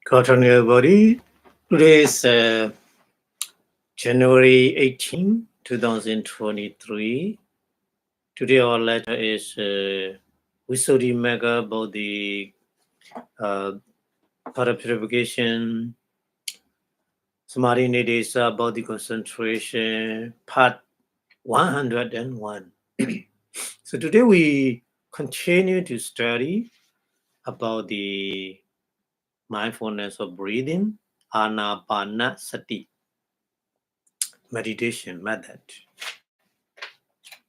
Good on everybody. Today is January 18, 2023. Today our lecture is Visuddhi Mega about the purification, Samadhi Nidesa about the concentration, part 101. So today we continue to study about the mindfulness of breathing, Anapanasati meditation method.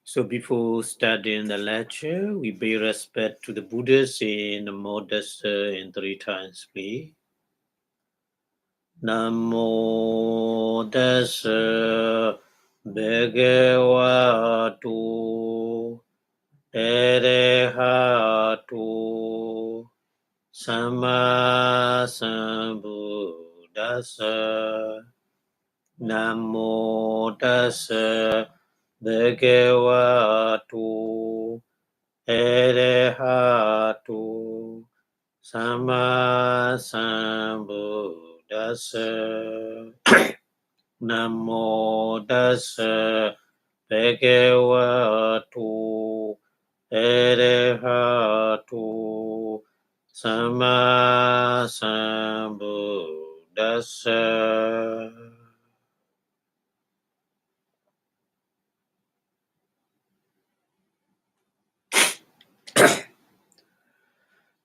So before starting the lecture, we pay respect to the Buddhas in modest in 3 times, please. Namo tassa bhagavatu arahatu samma sambuddhassa. Namo tassa bhagavatu arahatu samma sambuddhassa. Namo tassa bhagavatu arahatu samma sambuddhassa.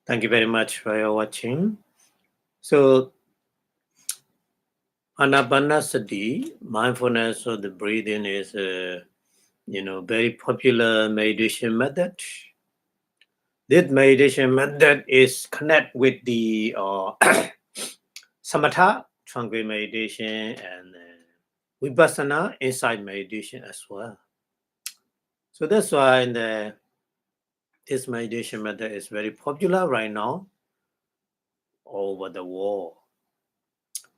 Thank you very much for your watching. So, Anapanasati, mindfulness of the breathing, is a very popular meditation method. This meditation method is connect with the samatha, tranquil meditation, and Vipassanā, insight meditation as well. So that's why this meditation method is very popular right now over the world.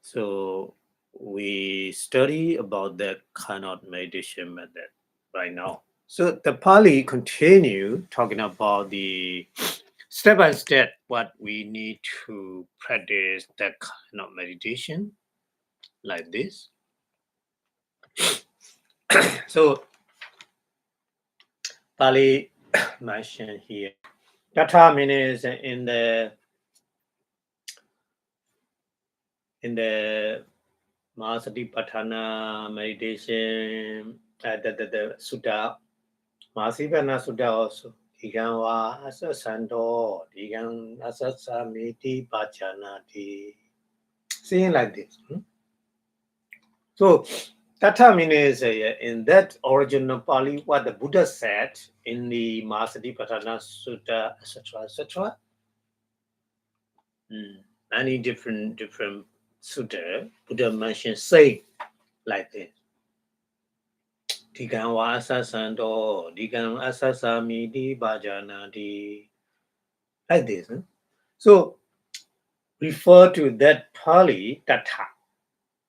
So we study about that kind of meditation method right now. So the Pali continue talking about the step by step what we need to practice that kind of meditation like this. So Pali mentioned here. Tatha means in the Mahasatipatthana meditation, the Sutta, Mahasipana Sutta also. Diganwa asasando, digan asasamiti bhajanati. Saying like this. So, Tatha means in that original Pali, what the Buddha said in the Mahasatipatthana Sutta, etc. Many different sutta, Buddha mentioned say like this. Digan wa asasando, digan asasamiti bhajanati. Like this. So, refer to that Pali, Tatha.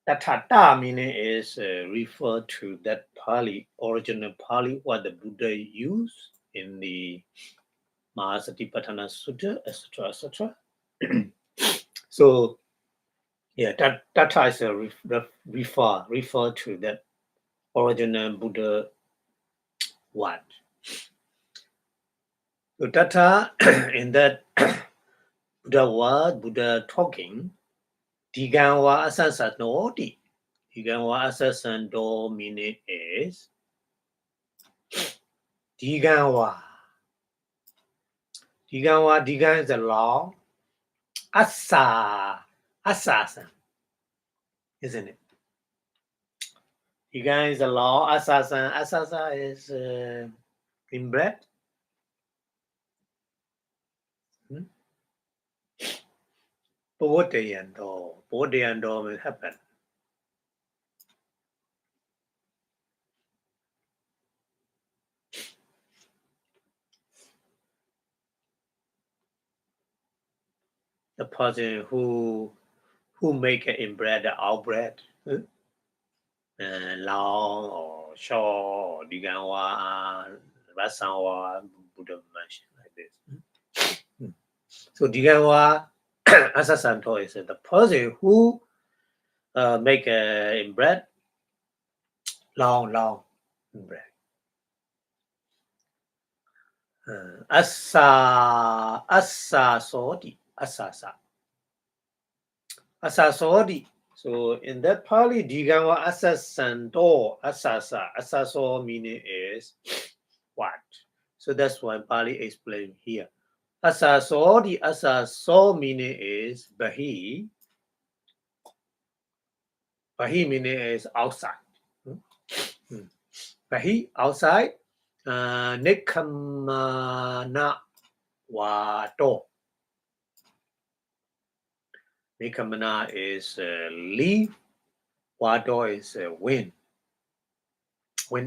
Tatha meaning is refer to that Pali, original Pali, what the Buddha used in the Mahasatipatthana Sutta, etc. So, yeah, Tatha is a refer to that original Buddha what. So Tatha in that Buddha word, Buddha talking, Diganwa asasanoti. Diganwa asasando meaning is Diganwa. Digan is the law. Asasan, isn't it? Digan is the law. Asasa is inbred. Bodhayando will happen. The person who make it inbred or outbred, long or short, or Diganwa, Rasanwa, Buddha mentioned like this. So Diganwa Asasanto is the person who make in bread long in bread. Asasodi. So in that Pali, Digawa Asasanto, Asaso meaning is what? So that's why Pali explained here. Asaso meaning is Bahi. Bahi meaning is outside. Bahi, outside. Nikamana Wato. Nikamana is leaf. Wato is wind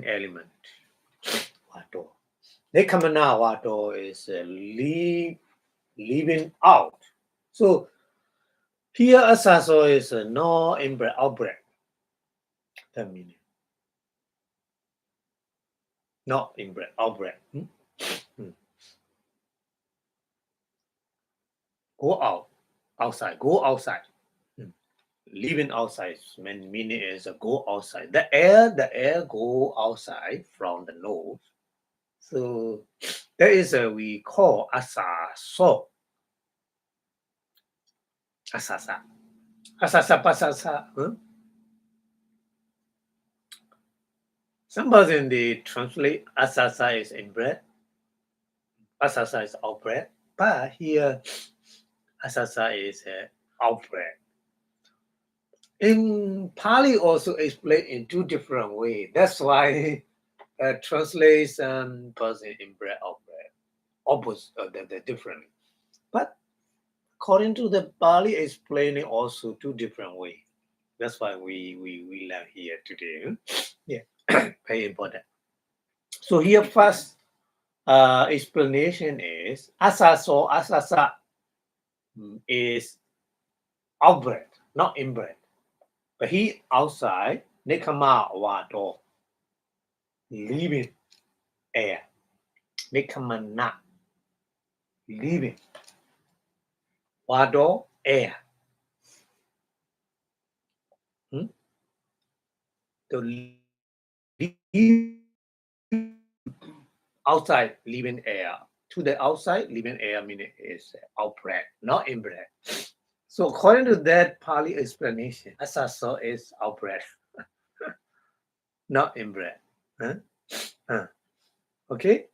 element. Wato. Nikamana Wato is leaving out. So here Asaso is no in-breath, out-breath. That meaning. Not in-breath, out-breath. Go out, outside, go outside. Living outside meaning is go outside. The air go outside from the nose. So there is we call asaso. Asasa. Asasa pasasa. Somebody they translate asasa is in breath. Asasa is out breath. But here asasa is out breath. In Pali also explained in two different ways. That's why translation person in breath out breath. Opposite the different. But according to the Pali explaining also two different ways. That's why we learn here today. Yeah, very important. So here first explanation is asasa is out breath, not in breath. But he outside, Nikama Wato, leaving air. Nikamana, leaving. Wado, air. So outside, leaving air. To the outside, leaving air meaning is out breath, not in breath. So according to that Pali explanation, asaso is out breath, not in breath. Okay?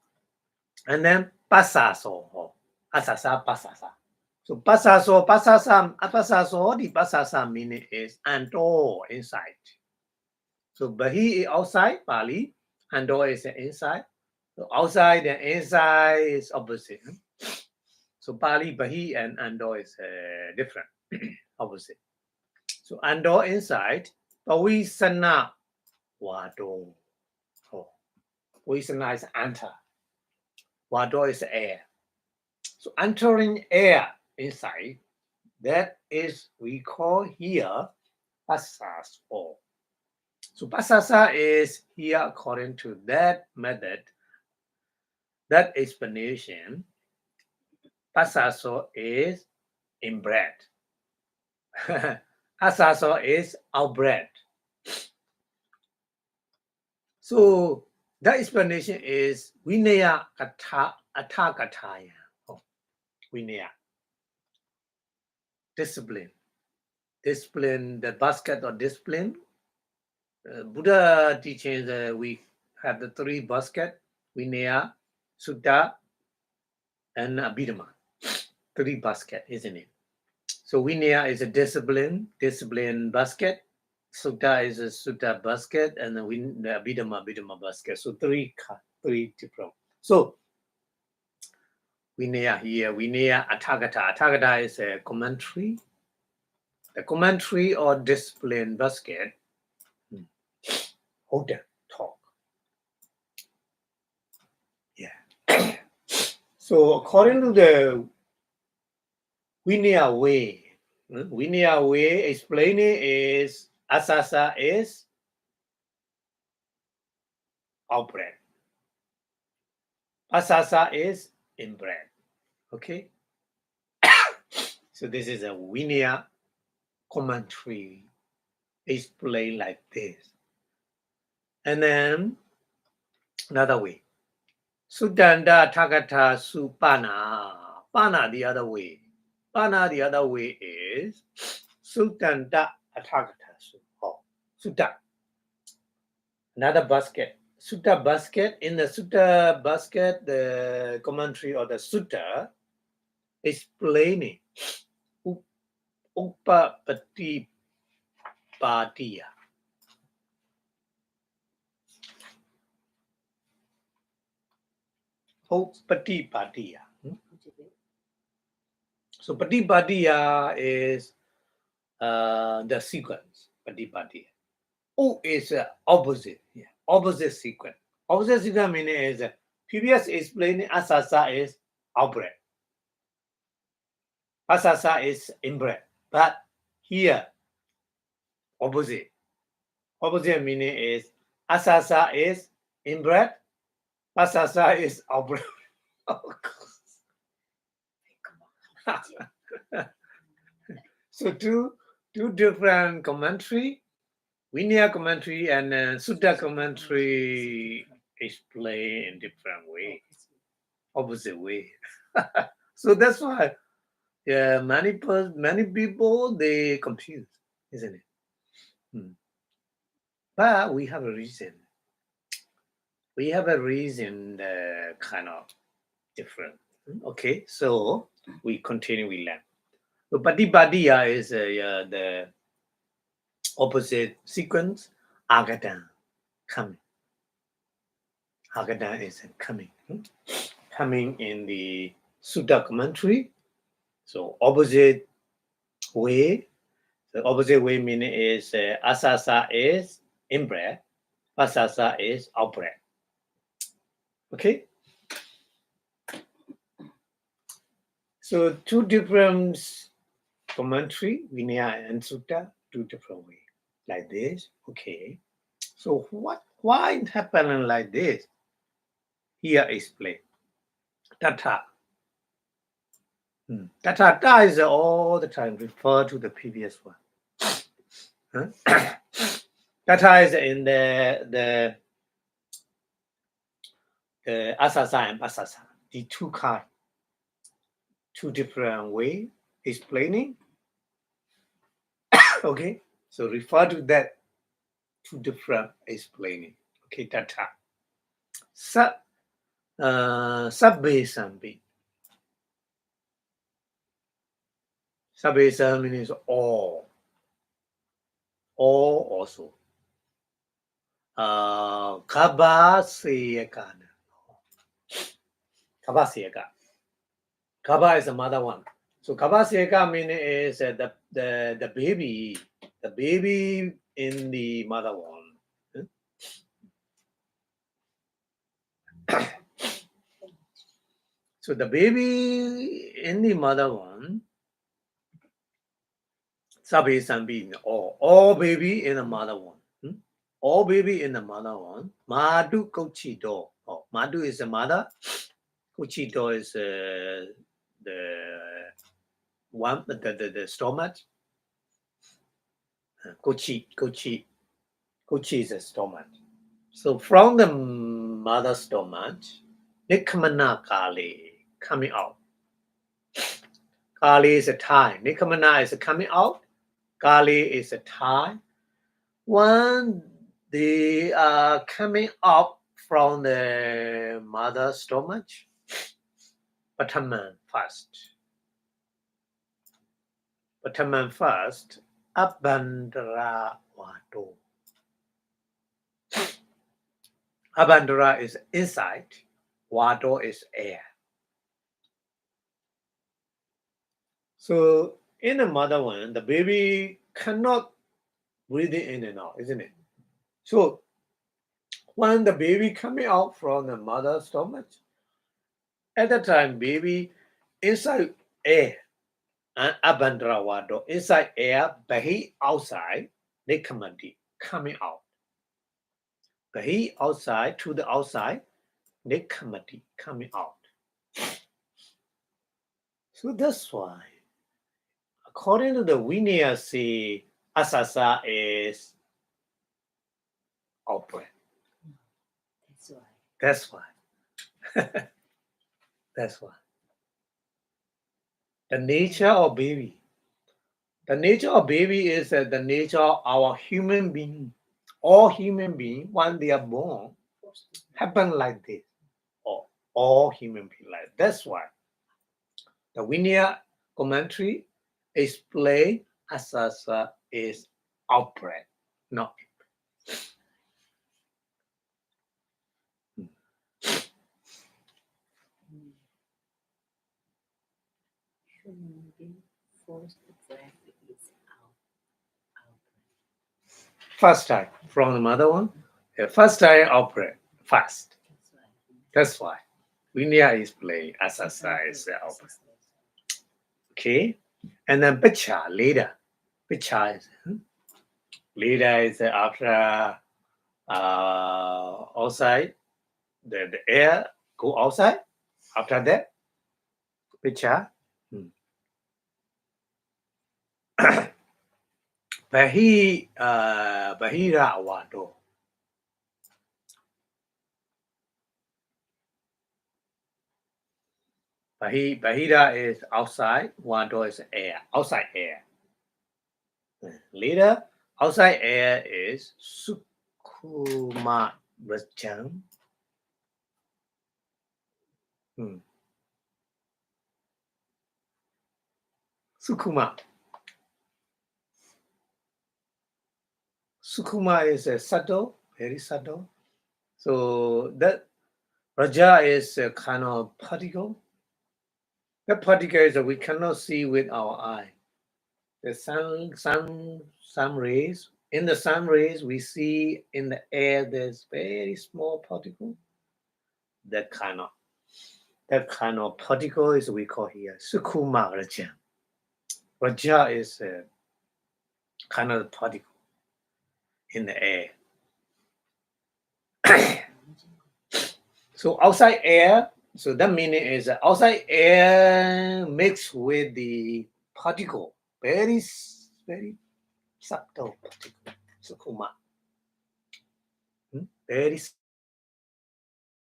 And then pasaso, asasa pasasa. So pasaso, the pasasa meaning is ando, inside. So bahi is outside, Pali, ando is inside. So outside and inside is opposite. So Pali, bahi and ando is different, opposite. So ando inside, Vipassanā wado. Vipassanā is enter. Wado is air. So entering air inside, that is we call here pasaso. So pasasa is here according to that method, that explanation. Pasaso is in bread. Asaso is out bread. So that explanation is Vinaya Atakataya. Vinaya. Discipline. Discipline, the basket of discipline. Buddha teaches we have the three baskets, Vinaya, Sutta, and Abhidhamma. Three basket, isn't it? So Vinaya is a discipline basket. Sutta is a Sutta basket, and the Abhidhamma basket. So three different. So Vinaya here, Vinaya Atthagata. Atthagata is a commentary. The commentary or discipline basket. Hold that talk. Yeah. So according to the Vinaya way explaining is asasa is out breath. Asasa is in breath. Okay. So this is a Vinaya commentary explained like this. And then another way. Sutanda Takata Supana. Pana the other way. Pana the other way is Sutanda Takata Su. Oh, Sutta. Another basket. Sutta basket. In the Sutta basket, the commentary or the Sutta explaining Upapati Patiya. Patipatiya. So Patipatiya is the sequence. Patipatiya. O is opposite. Yeah. Opposite sequence. Opposite sequence meaning is previous explaining asasa is outbreath. Asasa is inbreath. But here, opposite. Opposite meaning is asasa is inbreath. Asasa is outbreath. So two different commentary, Vinaya commentary and Sutta commentary explain in different way, opposite way. So that's why many people they confuse, isn't it? But we have a reason. We have a reason kind of different. Okay, so we continue with that. So Patipadiya is the opposite sequence. Agadan, coming. Agadan is coming. Coming in the Sutta commentary. So opposite way. The opposite way meaning is asasa is in-breath. Asasa is out-breath. Okay? So two different commentary, Vinaya and Sutta, two different ways. Like this. Okay. So why it happening like this? Here explain. Tata. Tata ta is all the time refer to the previous one. Tata is in the asasa and pasasa, the two kind, two different way explaining. Okay, so refer to that two different explaining. Okay, tata. Sabbe sambi. Sabbe sambi means all. All also. Kaba seyakana. Kaba seyaka. Kaba is the mother one. So kaba seyaka meaning is the baby in the mother one. So the baby in the mother one, Sabi Sambi, all baby in the mother one. All baby in the mother one. Madu Kochi do. Oh, Madu is the mother. Kochi do is the one, the stomach. Kochi is a stomach. So from the mother stomach, Nikamana Kali coming out. Kali is a time. Nikamana is coming out. Kali is a time. When they are coming up from the mother stomach, Pataman first. Pataman first, Abandara Wado. Abandara is inside, Wado is air. So in the mother one, the baby cannot breathe in and out, isn't it? So when the baby coming out from the mother's stomach, at the time baby inside air and abandra wado inside air, bahi outside, nikamati coming out. Bahi outside to the outside, nikamati coming out. So that's why according to the Vinaya, see, Asasa is out breath. That's why. That's why. That's why. The nature of baby. The nature of baby is the nature of our human being. All human beings, when they are born, happen like this. All human beings like that's why the Vinaya commentary explain Asasa is out breath, not Human being forced breath is out. first time from the mother one. The first time out breath fast. That's why Vinaya is playing Asasa is out breath. Okay, and then Picha later. Picha is later is after outside the air go outside. After that, Picha. Bahira Awado. Bahira is outside, Wado is air, outside air. Later, outside air is Sukuma Rajam. Sukuma. Sukuma is subtle, very subtle. So that Raja is a kind of particle. That particle is that we cannot see with our eye. The sun rays. In the sun rays, we see in the air there's very small particle. That kind of particle is we call here Sukuma Raja. Raja is a kind of particle in the air. So outside air, so that meaning is that outside air mixed with the particle, very subtle particle, Sukuma. Very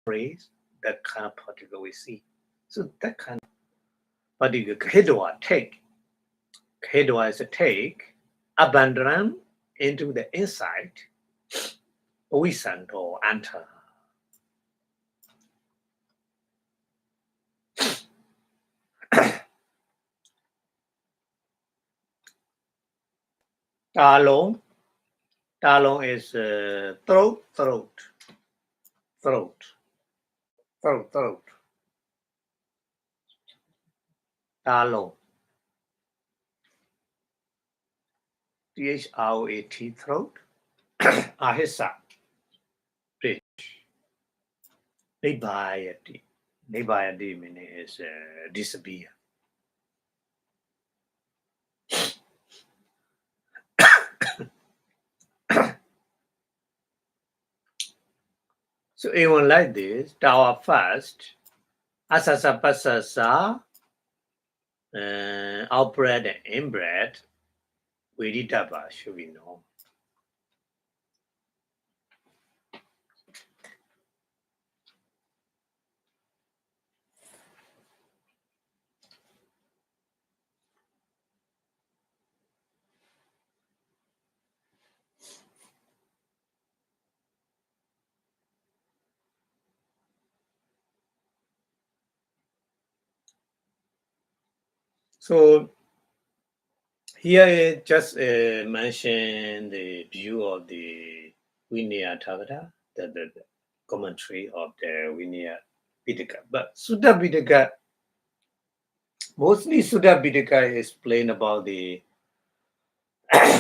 phrase, that kind of particle we see. So that kind of particle, Khedwa, take. Khedwa is a take, abandon into the inside, Oisant or enter. Talong is throat. Talong. THROAT, throat. Ahisa, bridge. Nibayati. Nibayati meaning is disappear. So even like this, tower first, asasa pasasa, outbred and inbred, Veditaba should be known. So here it just mention the view of the Vinaya Tagata, the commentary of the Vinaya Pitaka. But Sutta Pitaka, mostly Sutta Pitaka explain about the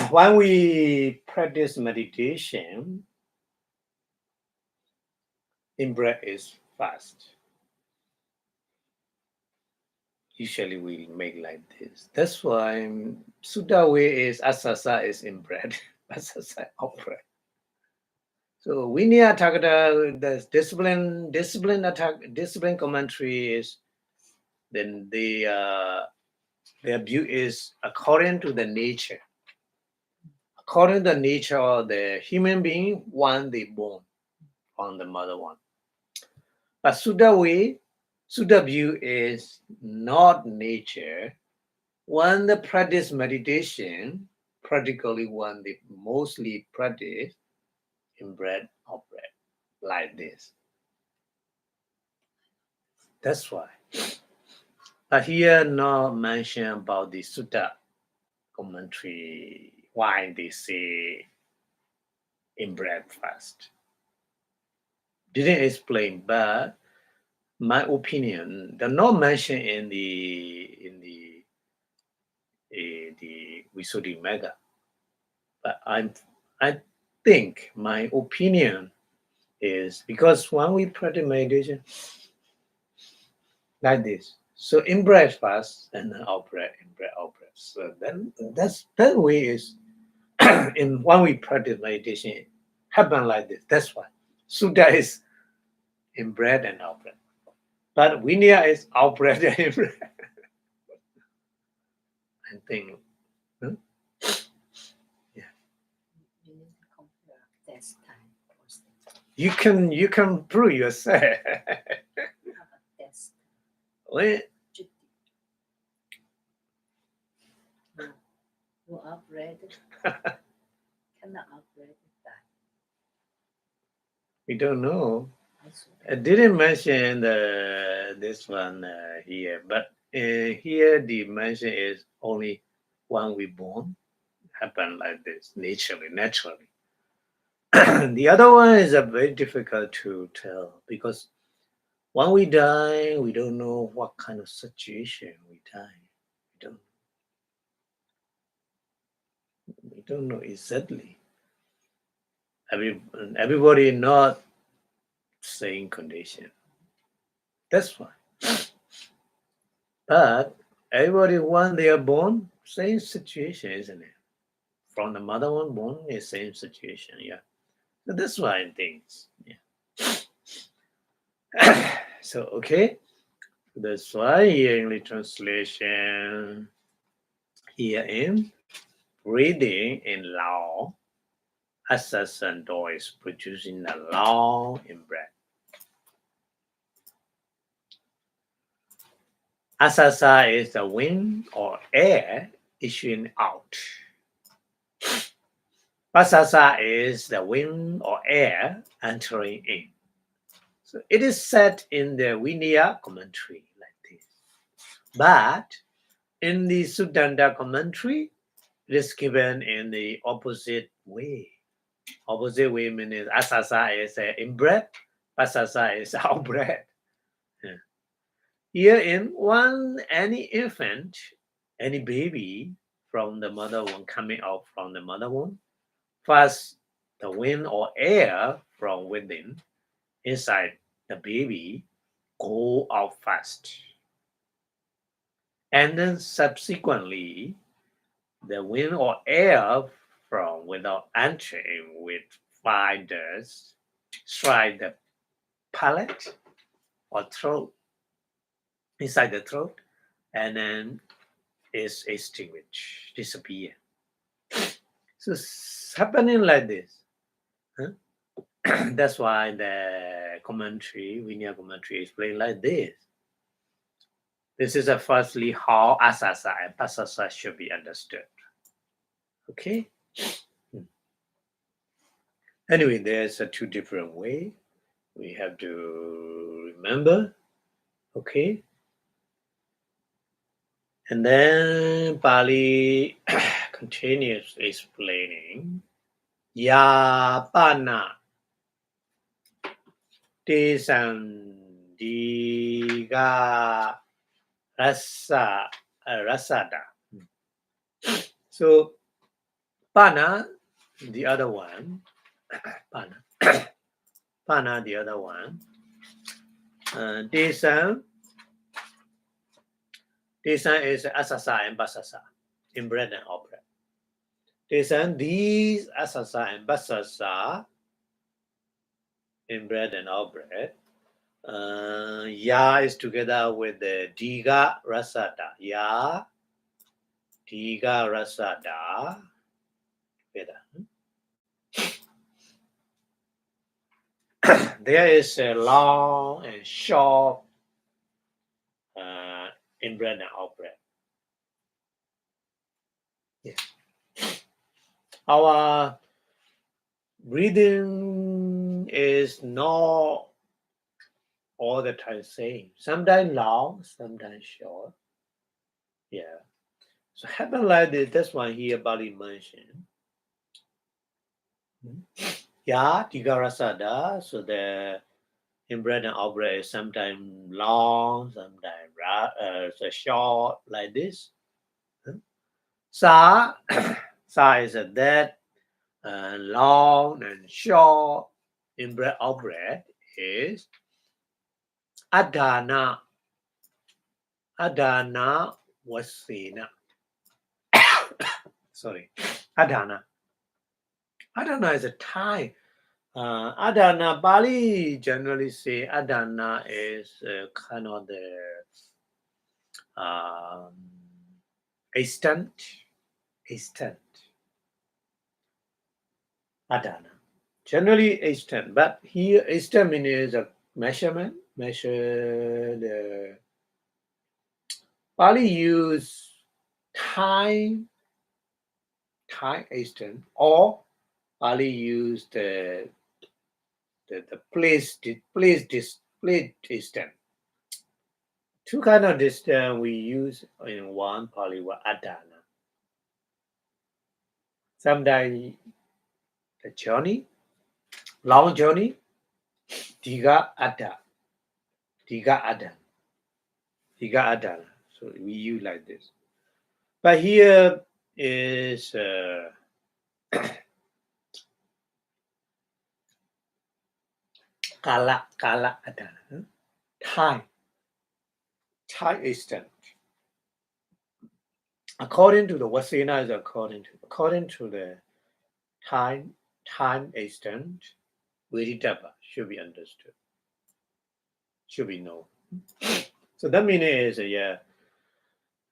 when we practice meditation, in breath is fast. Usually we make like this. That's why Sutta way is asasa is in breath, asasa out breath. So Vinaya Tagata, the discipline commentary is then the Their view is according to the nature. According to the nature of the human being, one they born from the mother one. But Sutta way, Sutta view is not nature. When they practice meditation, practically one they mostly practice in breath or breath, like this. That's why. But here not mention about the Sutta commentary, why they say in breath first. Didn't explain, but my opinion, they're not mentioned in the Visuddhimagga. But I think my opinion is because when we practice meditation like this, so in breath first and then out breath, in breath, out breath. So then that way is in when we practice meditation happen like this. That's why Sutta is in breath and out breath. But Vinaya is out breath and in breath. I think. You need to compare test time posting. You can prove yourself. Have a test. When Juti. You upgrade. Cannot upgrade that. we don't know. I saw I didn't mention this one here, but here the mention is only when we born happen like this naturally. The other one is very difficult to tell because when we die, we don't know what kind of situation we die. We don't know exactly. Everybody not same condition. That's why. But everybody when they are born, same situation, isn't it? From the mother one born, is same situation, yeah. So that's why I think, yeah. So okay, that's why here English translation here in breathing in law, assassin door is producing a law in breath. Asasa is the wind or air issuing out. Pasasa is the wind or air entering in. So it is said in the Vinaya commentary like this. But in the Suddhanta commentary, it is given in the opposite way. Opposite way means asasa is in breath, pasasa is out breath. Here in any infant, any baby from the mother womb coming out from the mother womb, first the wind or air from within inside the baby go out fast. And then subsequently, the wind or air from without entering with fine dust strike the palate or throat, inside the throat, and then is extinguished, disappear. So it's happening like this. Huh? That's why the commentary, Vinaya commentary, explain like this. This is firstly how asasa and pasasa should be understood. Okay. Anyway, there's a two different way. We have to remember. Okay. And then Pali continues explaining. Yapana Tesandiga Rasada. So Pana, the other one, Pana, the other one, Tesan is asasa and basasa, in bread and out bread. Tesan, these asasa and basasa, in bread and out bread. Ya is together with the diga rasada. Ya Diga Rasada. There is a long and short in-breath and out-breath. Yes. Our breathing is not all the time same. Sometimes long, sometimes short. Yeah. So happen like this. That's why here Bali mentioned. Yeah, Tigarasada. So the in-breath and out-breath is sometimes long, sometimes short, like this. Sa, sa is a that long and short. In-breath, out-breath is Adhana. Adhana Vasena. Sorry, Adhana. Adhana is a time. Adhana, Bali generally say Adhana is kind of the extent. Adhana. Generally extent, but here extent means a measurement. Measure the Bali use time extent, or Bali use the place distance. Two kind of distance we use in one Pali word Adhana. Sometimes the journey, long journey, Diga Adha. So we use like this. But here is Kala Adhana. Time extent. According to the Vasena is according to the time extent, Veditapa should be understood. Should be known. So that means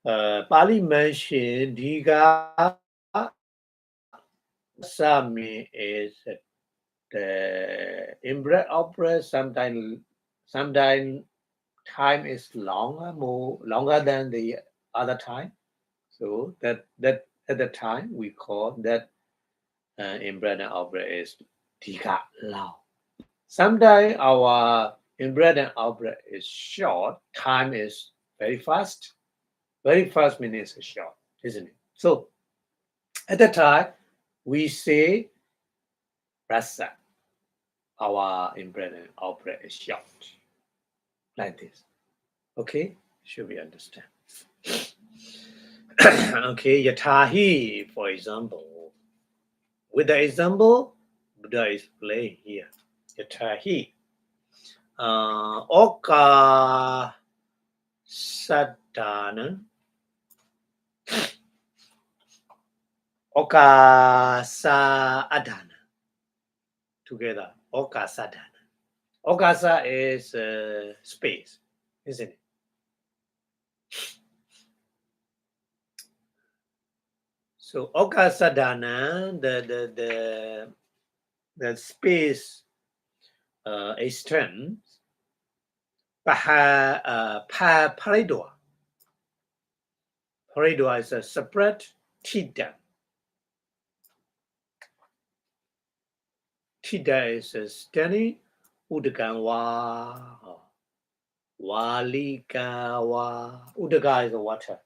Pali mentioned Diga Sami is the in-breath out-breath. Sometimes time is longer than the other time. So that at the time we call that in-breath and out-breath is Diga Lao. Sometimes our in-breath and out-breath is short. Time is very fast. Very fast means it's short, isn't it? So at the time we say rasa. Our in-breath and out-breath is short. Like this. Okay? Should we understand? Okay, Yatahi, for example. With the example, Buddha is playing here. Yatahi. Oka Sadhana. Oka Sadhana. Together. Oka Sadhana. Okasa is space, isn't it? So Okasadana, the space extends paridua. Paridua is a separate tida. Tida is a steady udaganwa. Walikawa. Udaga is a water.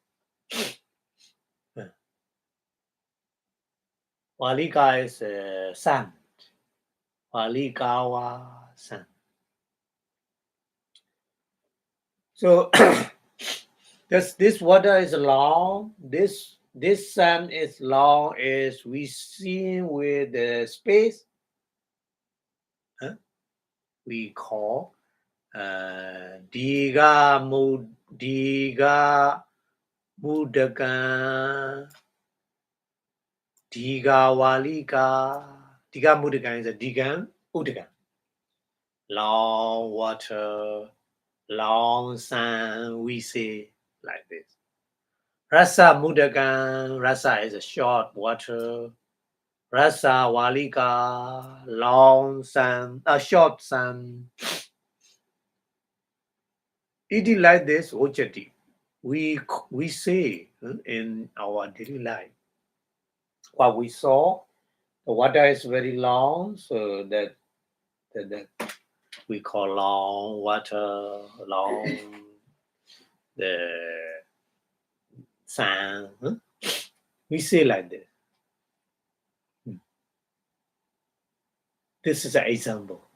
Walika is sand. Walikawa sand. So this water is long. This sand is long as we see with the space. We call Diga Mudagan. Diga Walika. Diga Mudagan is a Digan Udagan. Long water, long sand, we say like this. Rasa Mudagan, rasa is a short water. Rasa Walika, long sun, a short sun. It is like this, Ojati. We say in our daily life. What we saw, the water is very long, so that we call long water, long the sun. We say like this. This is an example.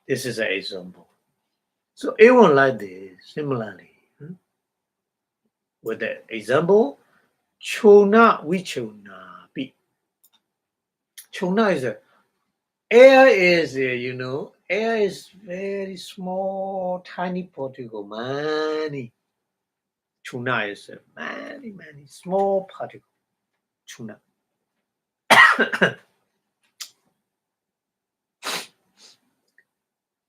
This is an example. So even like this, similarly, with the example, chona vichona pi. Chona is air is air is very small, tiny particle, many. Chuna is many small particle. Chuna.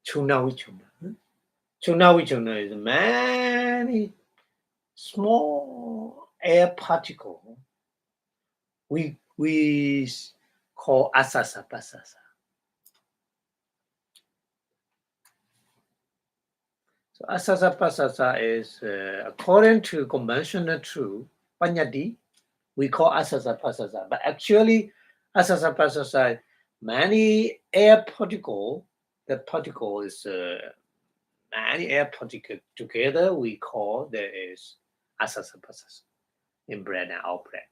Chuna vichona. Chuna vichona is many small air particle. We call asasa pasasa. So asasa pasasa is according to conventional truth, panyati, we call asasa pasasa. But actually, asasa pasasa, many air particle. The particle is many air particle together. We call there is asasa pasasa in bread and out bread.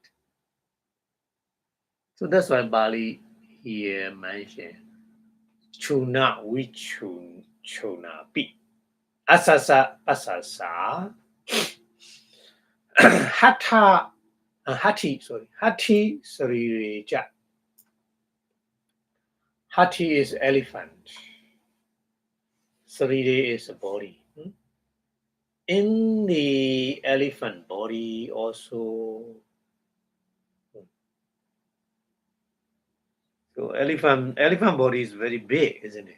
So that's why Bali here mentioned chuna chuna pi. Asasa pasasa hati sarireja. Hati is elephant. Sarire is a body. In the elephant body also. So elephant body is very big, isn't it?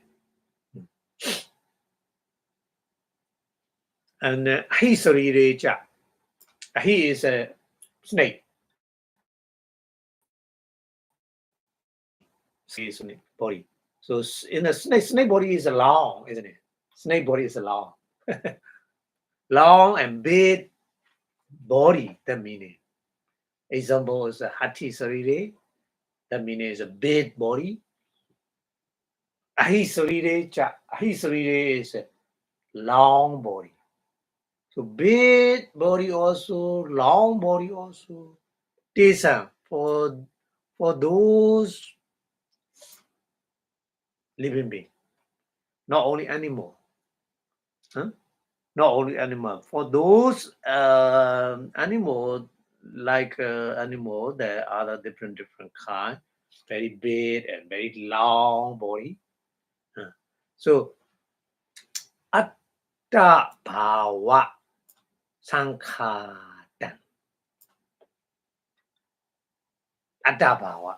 And he sarireja. He is a snake. Snake body. So in the snake body is long, isn't it? Snake body is long. Long and big body, that meaning. Example is a hati sarire, that meaning is a big body. Ahi sarire is a long body. So big body also, long body also. Tesa for those living being, not only animal. Not only animal. For those animal, like animal, there are other different kind, very big and very long body. So atta bhava sankhatan. Atta bhava.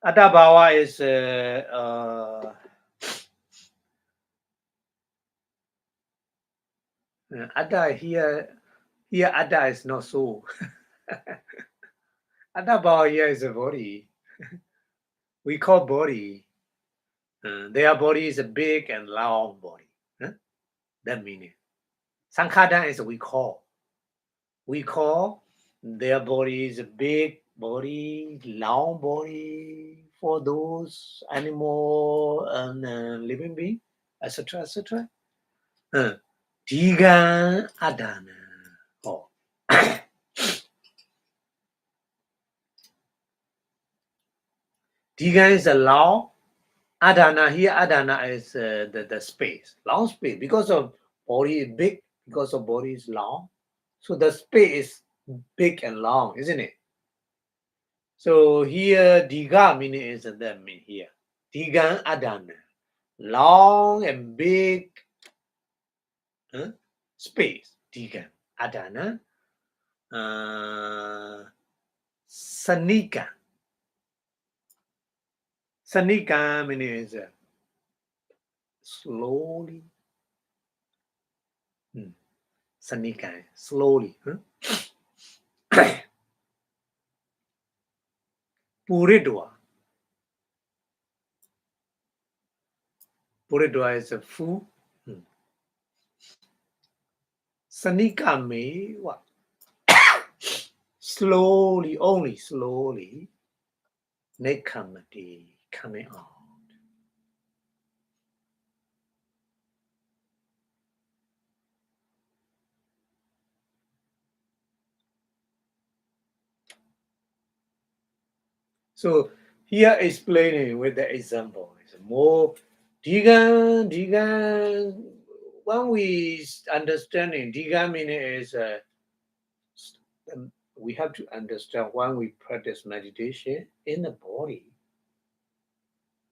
Atta bhava is atta here atta is not so. Atta bhava here is a body. We call body. Their body is a big and long body. That meaning. Sankhatan is we call. We call their body is a big body, long body for those animal and living being, etc., etc. Digan adana. Oh. Digan is a long. Adana here, adana is the space, long space. Because of body is big, because of body is long. So the space is big and long, isn't it? So here, diga meaning is that mean here. Digan adana. Long and big space. Digan adana. Sanika. Sanika meaning is slowly. Sanikai, slowly. Puridwa. Puridwa is a food. Sanika me what? Slowly, only slowly. Nekamati coming out. So here explaining with the example is more digan. When we understanding digan meaning is we have to understand when we practice meditation in the body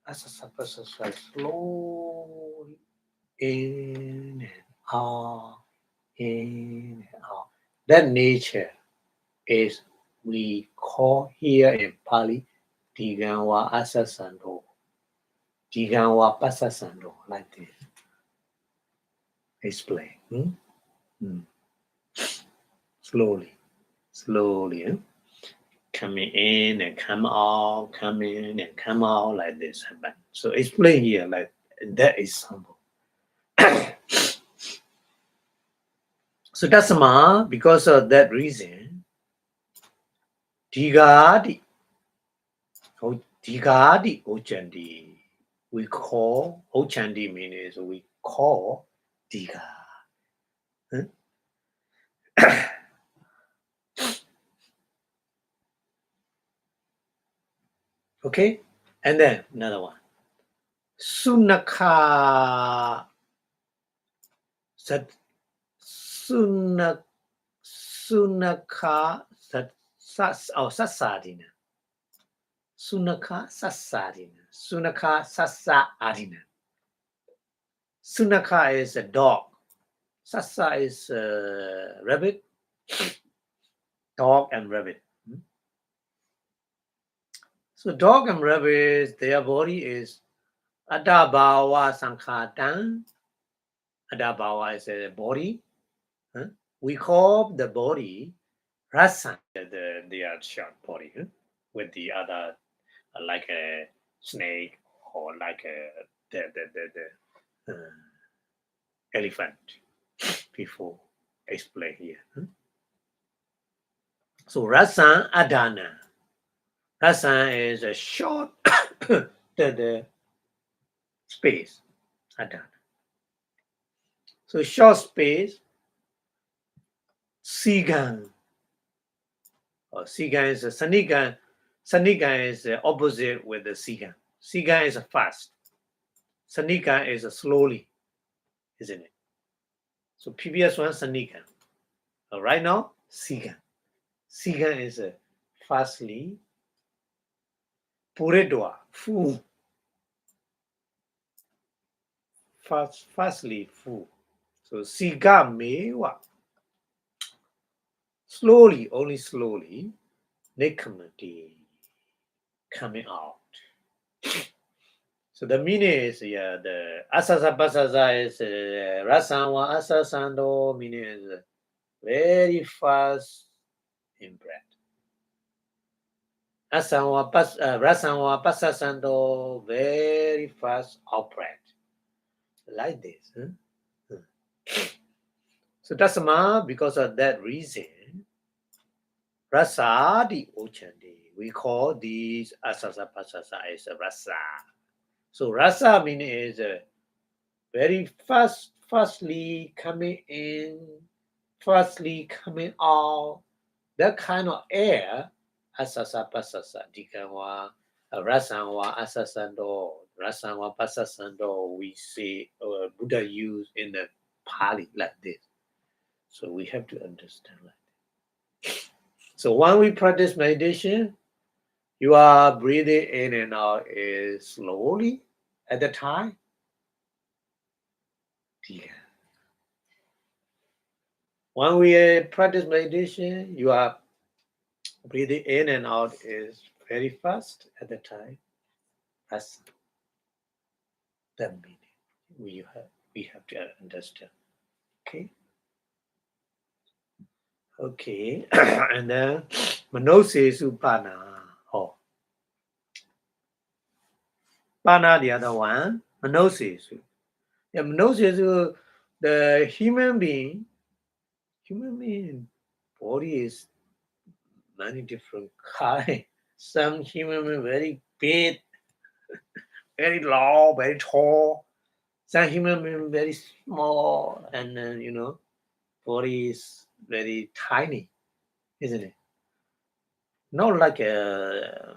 as a exercise slowly in and out, in and out. That nature is we call here in Pali Diganwa Asasando. Diganwa Pasasando, like this. Explain. Slowly, slowly. Coming in and come out, come in and come out, like this happen. So explain here, like that is simple. So that's because of that reason, Digadi Ochandi. We call Ochandi means we call Diga. Okay, and then another one. Sunaka Sat Sunaka Sasadina. Sunaka Sasadina. Sunaka Sasadina. Sunaka is a dog. Sasa is a rabbit. Dog and rabbit. So dog and rabbit, their body is Adabawa Sankatan. Adabawa is a body. We call the body Rasan. They are short body with the other like a snake or like the elephant before explain here. So Rasan Adana. Rasan is a short the space. Adana. So short space. Sigan. Or Sigan is a Sanigan. Sanigan is the opposite with the Sigan. Sigan is a fast. Sanigan is a slowly, isn't it? So previous one Sanigan. Right now, Sigan. Sigan is a fastly. Puredwa, full. Fastly full. So Siga mewa. Slowly, only slowly. Nekamati coming out. So the meaning is the asasa pasasa is rasanwa asasando meaning is very fast in breath. Rasanwa pasasando very fast out breath. Like this. So that's because of that reason. Rasadi ochandi. We call these asasa pasasa as a rasa. So rasa meaning is very fastly coming in, fastly coming out. That kind of air, asasa pasasa, dikanwa, rasanwa asasando, rasanwa pasasando, we say Buddha used in the Pali like this. So we have to understand like that. So when we practice meditation, you are breathing in and out is slowly at the time. Yeah. When we practice meditation, you are breathing in and out is very fast at the time. That's the meaning we have to understand. Okay. Okay. And then Manosesupana. Oh. Pana, the other one. Manosesu. Yeah, Manosesu, the human being body is many different kind. Some human being very big, very long, very tall. Some human being very small, and then body is very tiny, isn't it? Not like a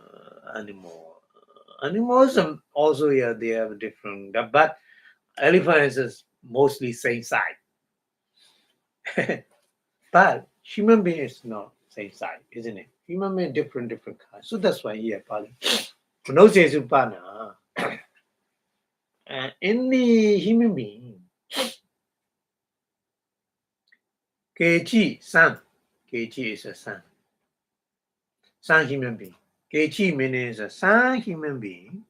animal. Animals also, yeah, they have different, but elephant is mostly same size. But human being is not same size, isn't it? Human being different kinds. So that's why here, Pali. Pranosesupana. In the human being, Kechi, sun. Kechi is a sun. Sun human being. Kechi means a sun human being.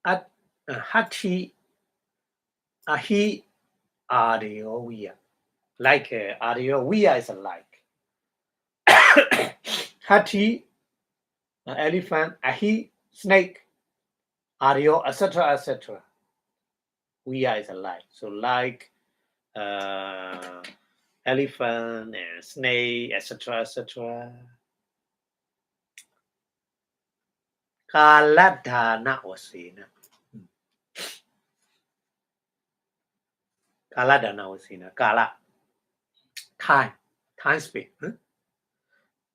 At Hati, Ahi, Adio, Via. Like Adio, Via is like. Hati, elephant, Ahi, snake, Adio, etc., etc. Via is alike. So like elephant and snake, etc., etc. Kaladhana wasina. Kaladhana wasina. Kala. Time space.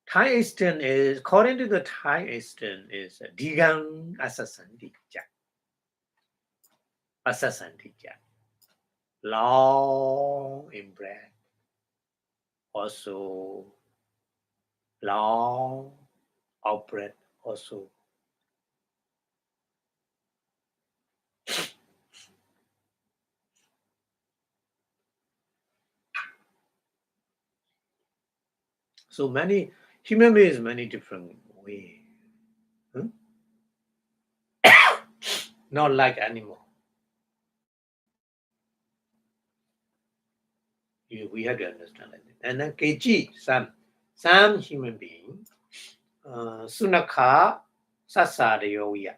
Time instant is, according to the time instant, is Digang Asasandija. Asasandija. Long in breath. Also long out breath. Also. So many human beings, many different ways. Not like animal. We have to understand that. And then Keji, some human being, Sunakha, Sasadeyoya,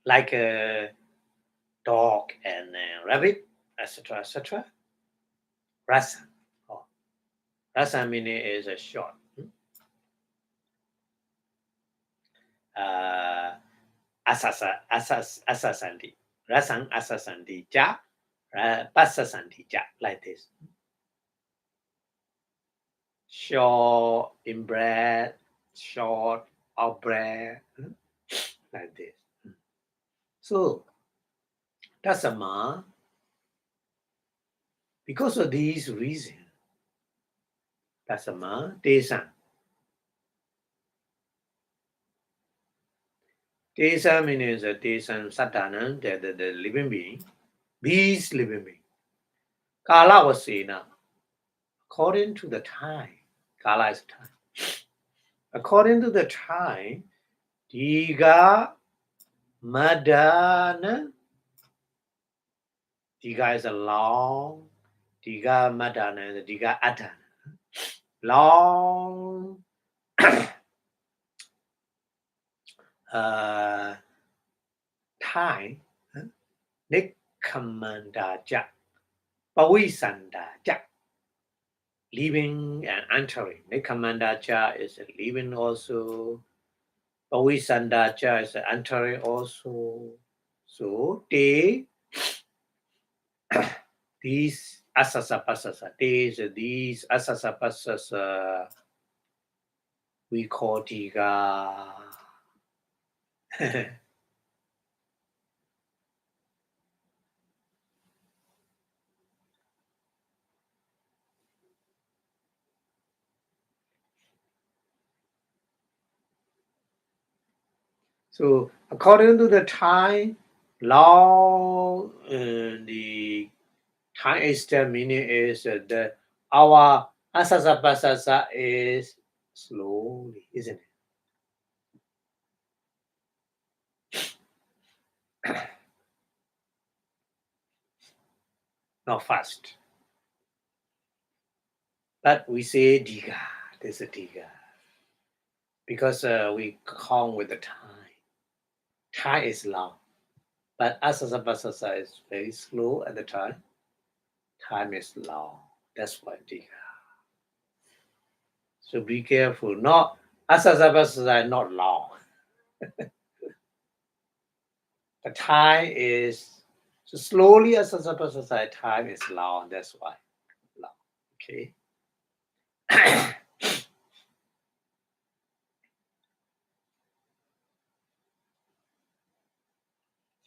like a dog and a rabbit, etc., etc. Rasa. Oh. Rasa meaning is a short. Asasandi. Rasang asasandi ja, pasasandi ja, like this. Short in breath, short out breath, like this. So, Tasama, because of these reasons, Tasama, Tesan. Tesan means Tesan Satana, the living being, these living being. Kala was Sena, according to the time. Kala is time. According to the time, Diga Madana. Diga is a long. Diga Madana and Diga Adana. Long time. Nikkamandaja. Pavisandaja. Leaving and entering. Nikkamandaja is leaving also. Pavisandaja is entering also. So they these asasa pasasa, these asasa pasasa, we call tiga. So according to the time, long, the time extent meaning is that our asasa pasasa is slowly, isn't it? Not fast. But we say diga. This is diga. Because we count with the time. Time is long. But asasapasasa is very slow at the time. Time is long. That's why diga. So be careful. Not asasapasasa is not long. The time is so slowly asasapasasa time is long. That's why long. Okay.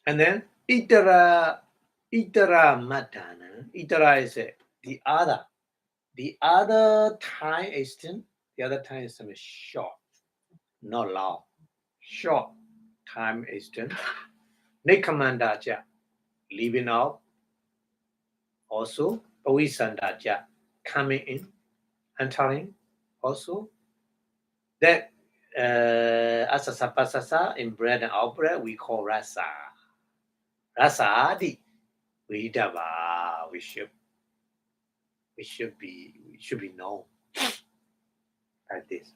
And then itara matana. Itara is the other. The other time extent. The other time extent is short, not long. Short time extent. Nikamandaja, leaving out. Also, pavisandaja, coming in, entering. Also, that asasapasasa in bread and out bread we call rasa. Rasa di vidava. We should be known like this.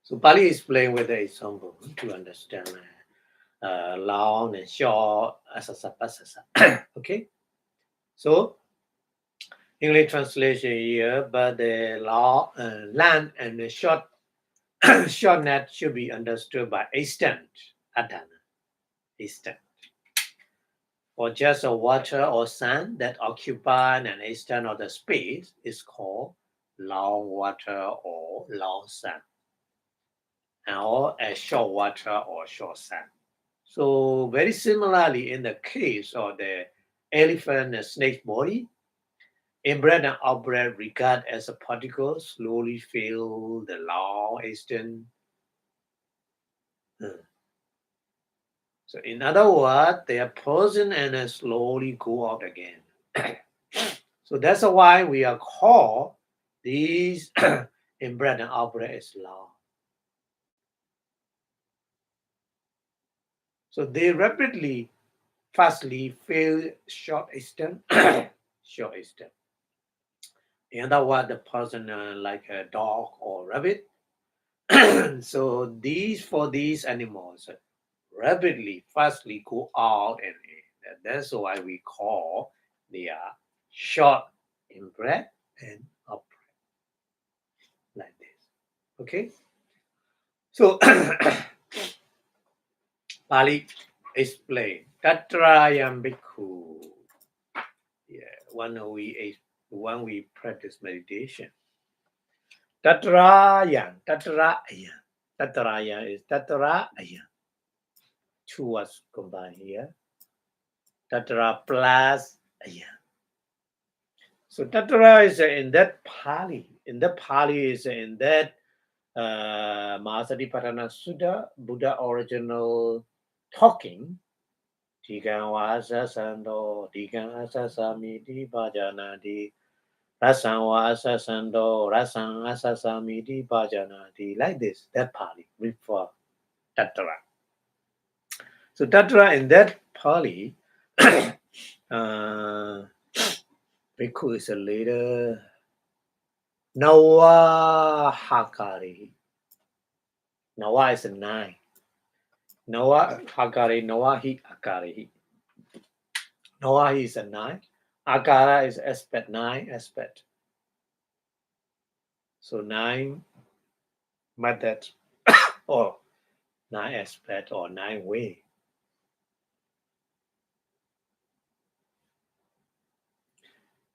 So Pali explain with the example to understand long and short asasapasasa. Okay, so English translation here, but the long land and the short shortness should be understood by extent, adana, extent. For just a water or sand that occupy an extent of the space is called long water or long sand, or a short water or short sand. So very similarly in the case of the elephant and snake body, in-breath and out-breath regard as a particle slowly fill the long extent. So in other words, they are frozen and then slowly go out again. So that's why we are called these in-breath and out-breath as long. So they rapidly, fastly fill short extent, short extent. In other words, the person like a dog or rabbit. So for these animals rapidly, fastly go out and in. That's why we call they are short in breath and out breath, like this. Okay. So Pali explain Tatrayam Bhikkhu. Yeah, when we practice meditation. Tatrayam. Tatrayam is Tatrayam. Two words combined here. Tatra plus ayam. So Tatra is in that Pali. In the Pali is in that Mahasatipatthana Sutta, Buddha original talking. Tigang wasa sando, tigang asa samiti bhajanati, rasang wasa sando, rasang asa samiti bhajanati. Like this, that Pali, read for Tatra. So Tatra in that Pali, Bhikkhu is a leader. Nawa Hakari. Nawa is a 9. Nawa Hakari, Nawahi Akari. Nawahi is a 9. Akara is aspect, 9 aspect. So 9 method or 9 aspect or 9 way.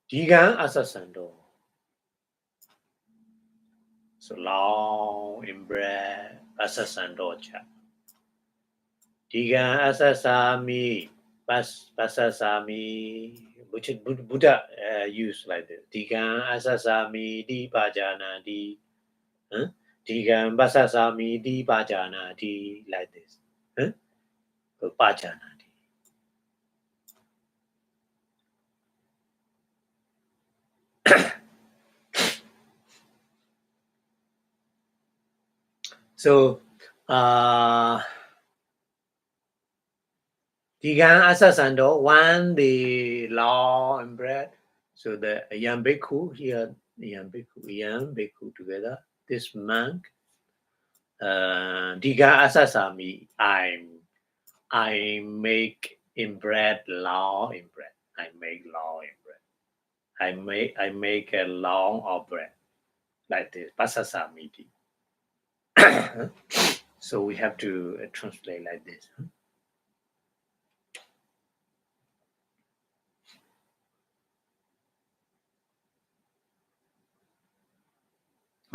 Digan asasando. So long in breath asasando cha. Digan asasami pasasami. Which Buddha used like this. Digan asasami di bhajanati. Digan basasami di bhajanati. Like this. Bhajanati. So Digan Asasando, one the law and bread. So the Yam Bhikkhu here, Yam Bhikkhu together. This monk, Digan Asasami, I make in bread law in bread. I make law in bread. I make a long of bread like this. Pasasamiti. So we have to translate like this.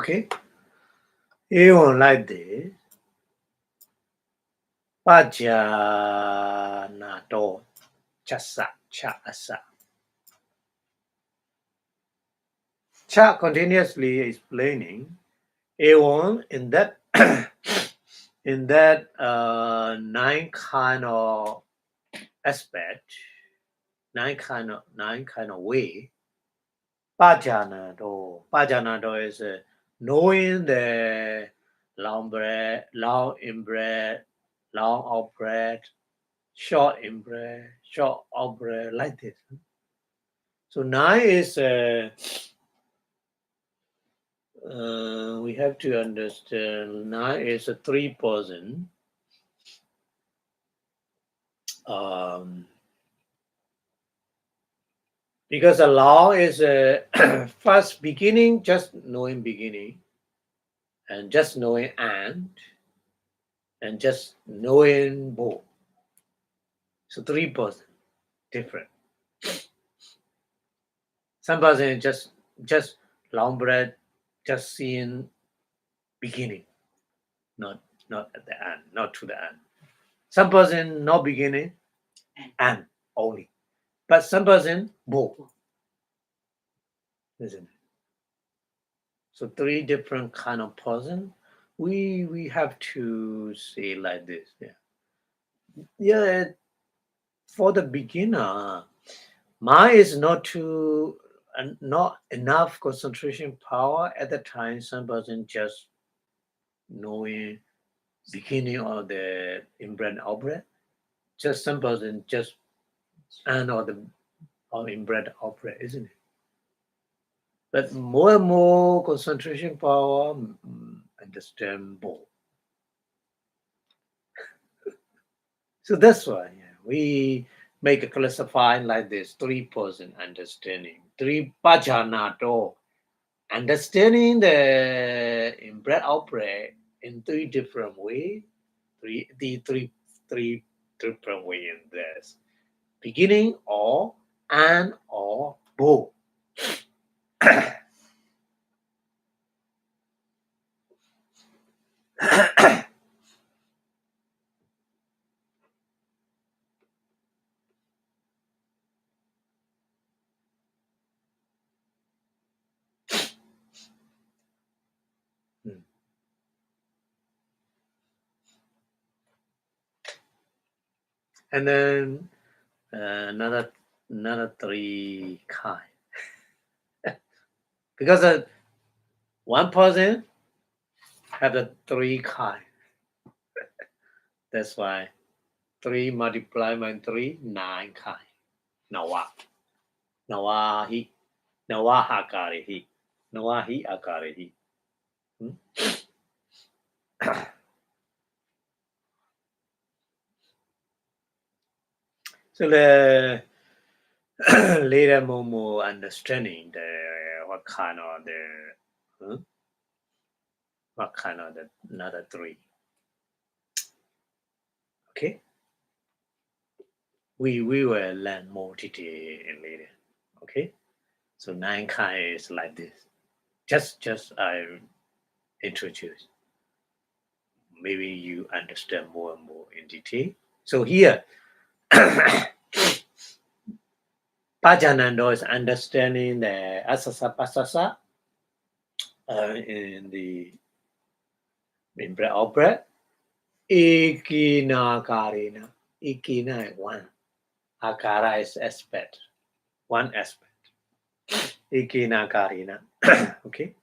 Okay. Even like this. Pajanato chasa cha asa. Cha continuously explaining. Eon in that in that nine kind of aspect, nine kind of way. Pajanato is knowing the long breath, long in breath, long out breath, short in breath, short out breath, like this. So nine is we have to understand nine is a 3 person. Because the law is first beginning, just knowing beginning, and just knowing and just knowing both. So 3 person different. Some person just long breath, just seeing beginning, not at the end, not to the end. Some person not beginning and only, but some person both, isn't it? So 3 different kind of person. We have to say like this, yeah. For the beginner, mine is not enough concentration power at the time. Some person just knowing beginning of the inbred outbreath. Just some person just and or inbred outbreath, isn't it? But more and more concentration power, understand more. So that's why we make a classifying like this: 3 person understanding, 3 pajanato. Understanding the inbred outbreak in 3 different ways, three different ways in this. Beginning or and or both. And then another 3 kind. Because one person have the 3 kind. That's why 3 multiplied by 3, 9 kind. Nawa. Nawahi. Nawahakarihi. Nawahi akarihi. So the later more understanding what kind of the another 3. Okay, we will learn more detail in later. Okay, so 9 kind is like this. Just I introduce. Maybe you understand more and more in detail. So here, Pajanando is understanding the asasa pasasa in the in-breath out-breath. Ikina karina. Ikina is 1. Akara is aspect. 1 aspect. Ikina karina. Okay.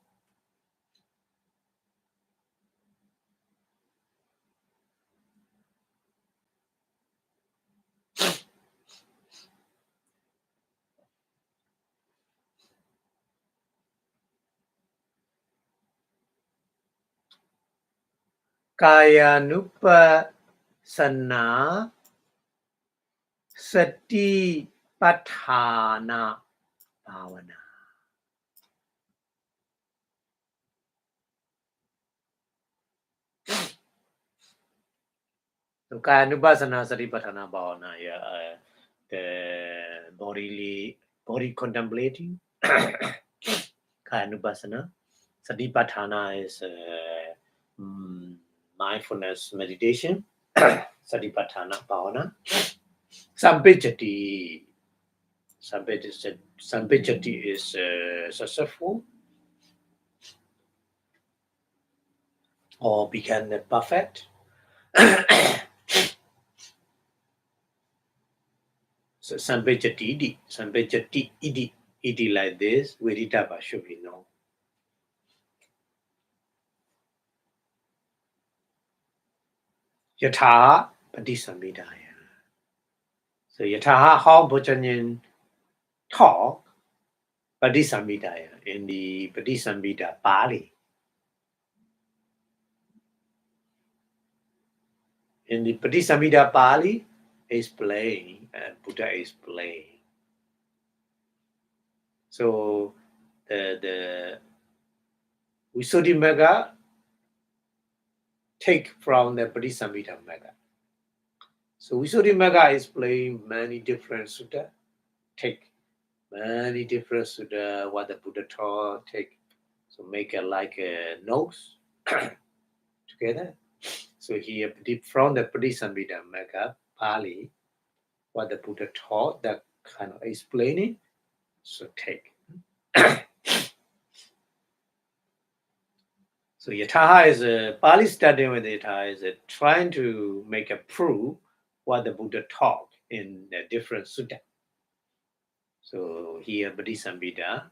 Kayanupasana Satipatthana Bhavana. So Kayanupasana Satipatthana Bhavana, yeah, the body contemplating. Kayanupasana. Satipatthana is mindfulness meditation. Satipatthana Bhavana. Sampajati. Sampajati is successful or become perfect. So Sampajati idi like this, Veditava should be known. Yatha Padisambhidaya. So Yatha how Bhujanyan talk Padisambhidaya in the Padisambhida Pali. In the Padisambhida Pali explain, Buddha explain. So the Visuddhimagga take from the Padisambhida Magga. So Visuddhimagga explain many different sutta, take many different sutta, what the Buddha taught, take, so make it like a notes together. So here from the Padisambhida Magga, Pali, what the Buddha taught, that kind of explaining, so take. So Yatha is a Pali studying with Yatha is trying to make a proof what the Buddha taught in the different sutta. So here Bodhisambhida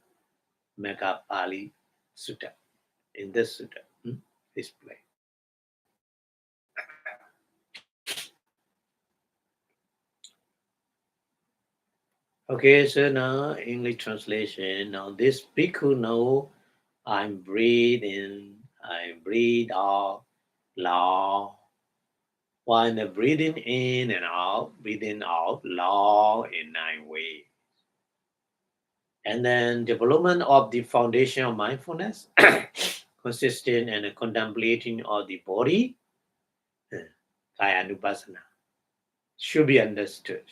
Mega Pali Sutta. In this sutta display. Okay, so now English translation. Now this bhikkhu know I'm breathing, I breathe out long. While the breathing in and out, breathing out long in 9 ways. And then development of the foundation of mindfulness, consistent and contemplating of the body, Kayanupasana, should be understood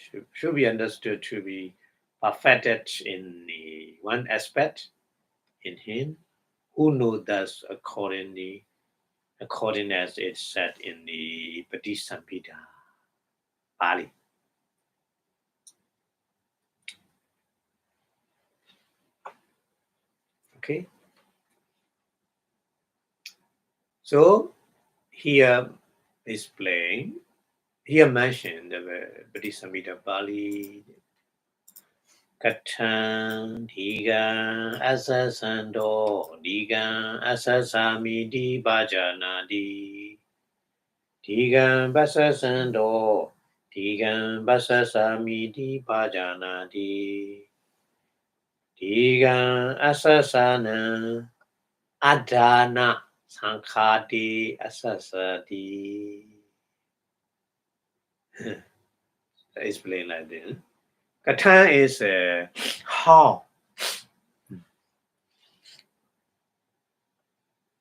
to be perfected in the one aspect in him who knows thus according as it's said in the Padisambhida Pali. Okay. So here mentioned the Padisambhida Pali. Katan Diga Asasando Diga Asasami Bhajana Diga Basasando Diga Basasami Bhajana Diga Asasana Adana Sankhati Asasati. Explain like this. Katan is how.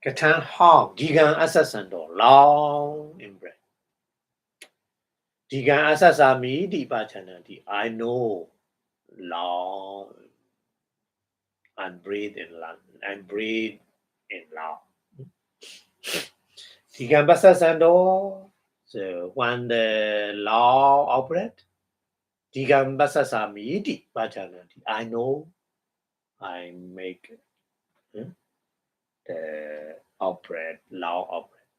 Katan how. Digan asasando. Long in breath. Digan asasami di bachanati. I know. Long. And breathe in long. And breathe in long. Digan basasando. So when the law of breath. Digan basasami di bachanati. I know. I make the outbreath, law of breath.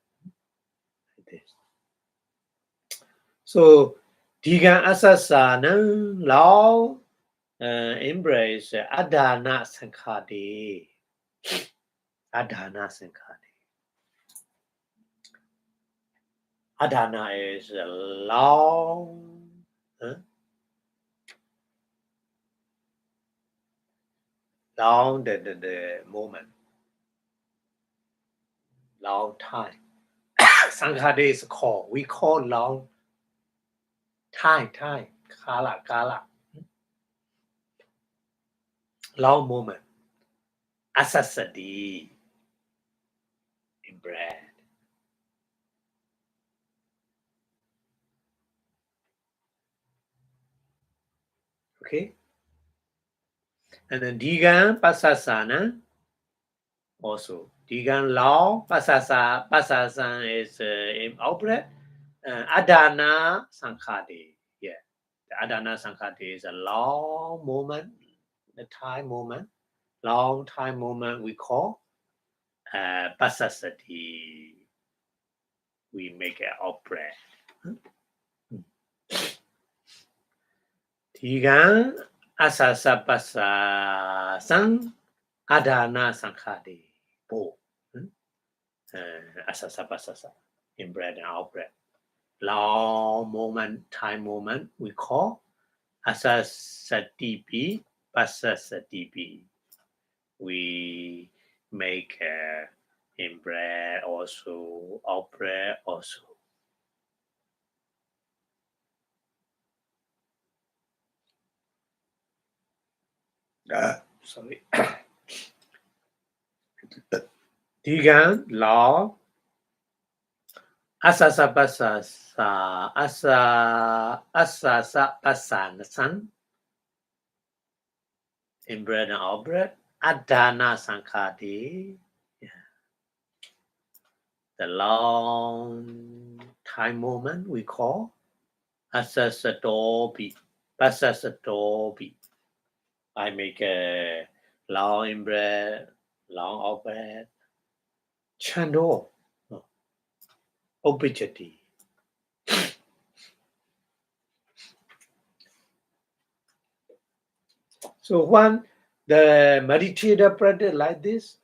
Like this. So, Digan Asasana, law, embrace Adana Sankhati. Adana Sankhati. Adana is a long, long the moment, long time. Sankhade is called. We call long time, kala. Long moment. Asasati in bread. Okay? And then Digan Pasasana also. Digan Lao Pasasan is in outbreath. Adana Sankhade. Yeah. The Adana Sankhade is a long moment, the time moment, long time moment we call Pasasati. We make an outbreath. Digan Asasa Pasasan Adana Sankhade. Asasa Pasasa. In breath and out breath. Long moment, time moment, we call Asasatipi, Pasasatipi. We make in breath also, out breath also. Sorry. Digan, law, Asasa Pasasa, Asasa Pasanasan. In breath and out breath, Adana Sankhade. Yeah. The long time moment we call Asasatopi. Pasasatopi. I make a long in breath, long out breath. Chando. Obijati. So when the meditator practice like this,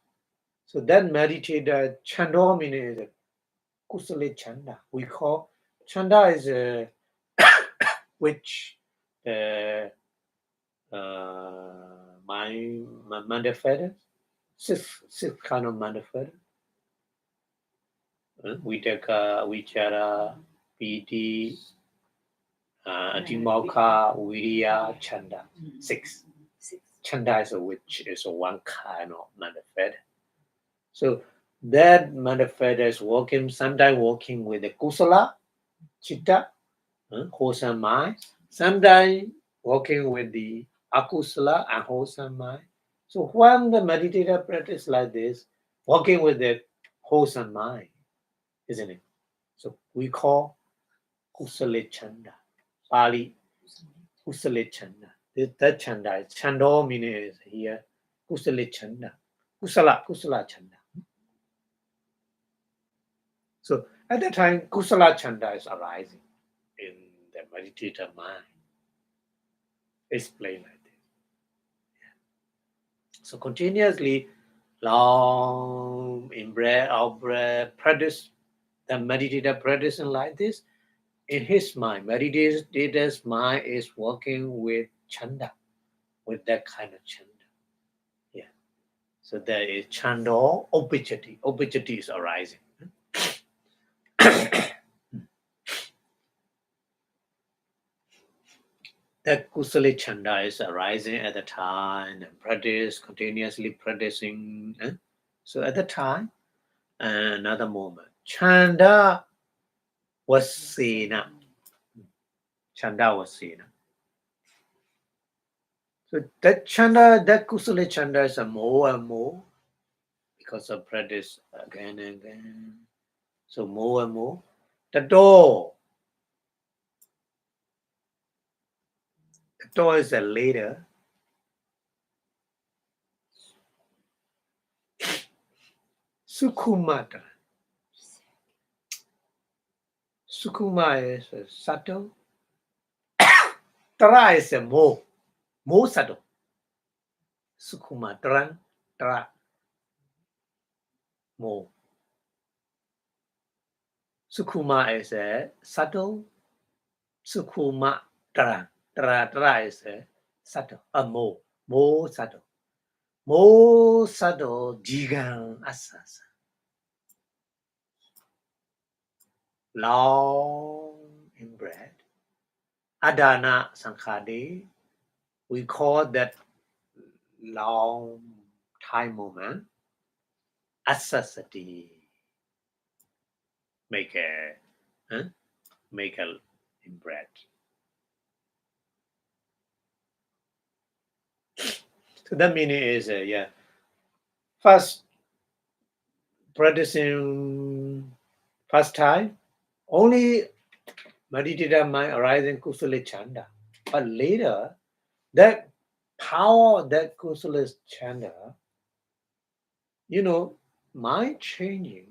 so that meditator chando means kusale chanda. We call chanda is which my manifested six kind of manifested. Vitaka, Vichara, Piti, Adhimokha, Viriya, Chanda. Six. Chanda is which is one kind of manifest. So that manifest is working, sometimes working with the kusala, chitta, wholesome mind, sometimes working with the akusala and wholesome mind. So when the meditator practice like this, working with the wholesome mind, isn't it? So we call kusala chanda. Pali kusala chanda. That chanda is chando meaning is here kusala chanda. Kusala chanda. So at that time, kusala chanda is arising in the meditator mind. Explain like this. Yeah. So continuously, long in breath, out breath, practice the meditator practicing like this. In his mind, meditator's mind is working with chanda, with that kind of chanda. Yeah. So there is chando obijati. Obijati is arising. That kusala chanda is arising at the time and practice, continuously practicing. So at the time, another moment. Chanda was seen. Chanda was seen. So that chanda, that kusala chanda is a more and more because of practice again and again. So more and more. The door is a later. Sukumata. Sukuma is subtle. Tara is a more subtle. Sukuma, Tara, more. Sukuma is a subtle. Sukuma, Tara is a subtle. A more subtle. More subtle, Jigan Asasa. long in breath. Adana Sankhadi, we call that long time moment. Asasati, make a in breath. So that meaning is first practicing first time only meditative mind arising kusala chanda, but later that power of that kusala chanda, mind changing,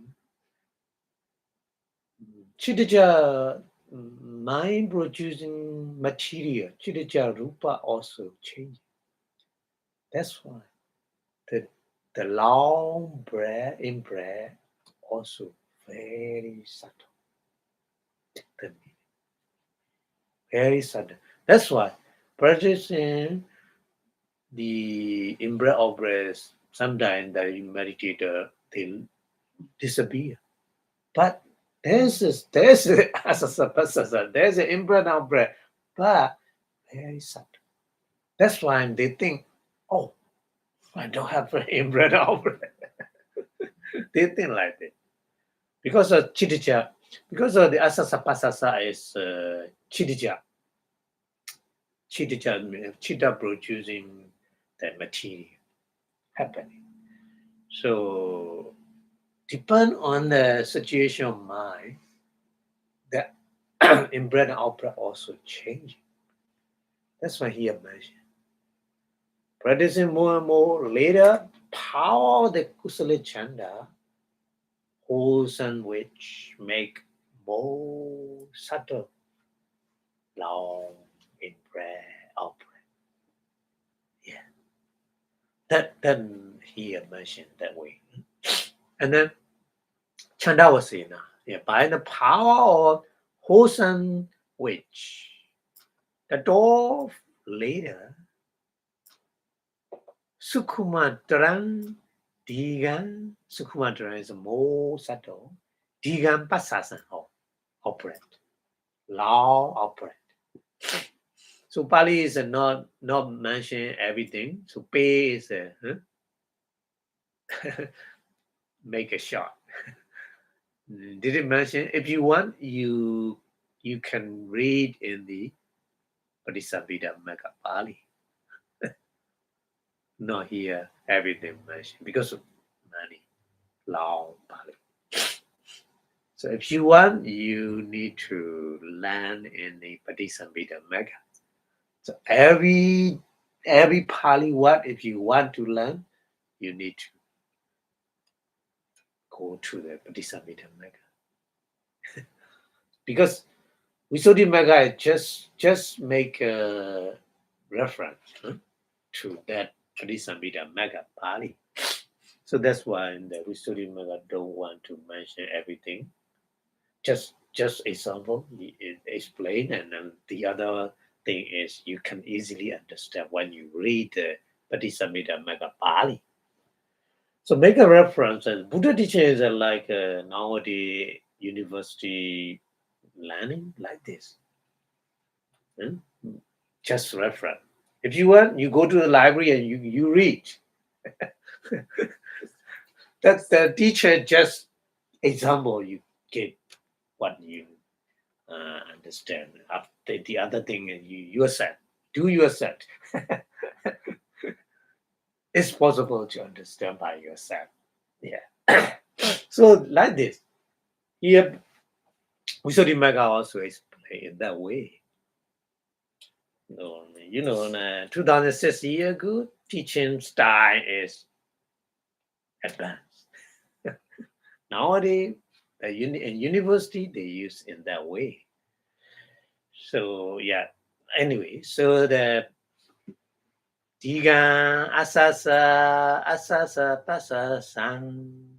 chittija, mind producing material, chittija rupa also changing. That's why the long breath in breath also very subtle. Very subtle. That's why practicing the in-breath out breath, sometimes the meditator they disappear. But there's an in-breath out breath, but very subtle. That's why they think, oh, I don't have an in-breath out breath. They think like that. Because of chittija, because of the asasapasasa is chittija. Chitta producing the material happening. So depend on the situation of mind, the in-breath and out-breath also changing. That's why he mentioned. Practicing more and more later, power of the kusala chanda, wholesome which make more subtle, long in-breath, out-breath. Yeah. That he mentioned that way. And then Chandavasena, by the power of wholesome which the door later Sukhumatran Digan Sukhumatran is more subtle. Digan Passasan operate. Long operate. So Pali is not mention everything. So pay is make a shot. Did it mention? If you want, you can read in the Abhidhamma Pali. Not here everything mentioned because of money, long Pali. So if you want, you need to learn in the Abhidhamma. So every Pali word, if you want to learn, you need to go to the Abhidhamma. Because Visuddhimagga just make a reference to that Abhidhamma Pali. So that's why in the Visuddhimagga don't want to mention everything. Just example, explain, and then the other thing is you can easily understand when you read the Abhidhamma Pali. So make a reference, and Buddha teaching is like nowadays university learning like this. Just reference. If you want, you go to the library and you read. That's the teacher just example you get what you understand. After the other thing you accept. Do you accept? It's possible to understand by yourself. Yeah. So like this. Here Visuddhimagga also explain in that way. 2006 years ago, teaching style is advanced. Nowadays, in university, they use in that way. So, anyway, so the Diga, Asasa, Pasa, Sang,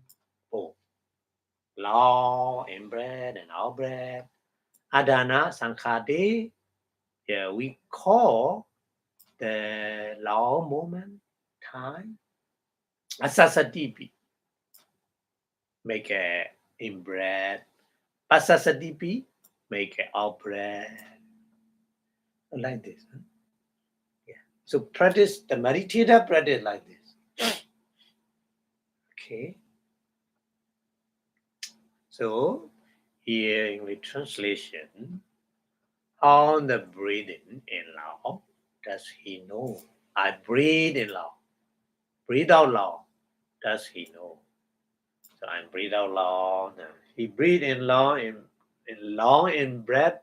law, in-breath, and out-breath, Adana, Sankhadi, we call the law moment time Asasa Dipi. Make a in-breath, Pasasadipi, make an out breath. Like this. Huh? Yeah. So practice, the meditator practice like this. Okay. So here in the translation, on the breathing in loud, does he know? I breathe in loud. Breathe out loud. Does he know? So I breathe out loud. He breathe in long in breath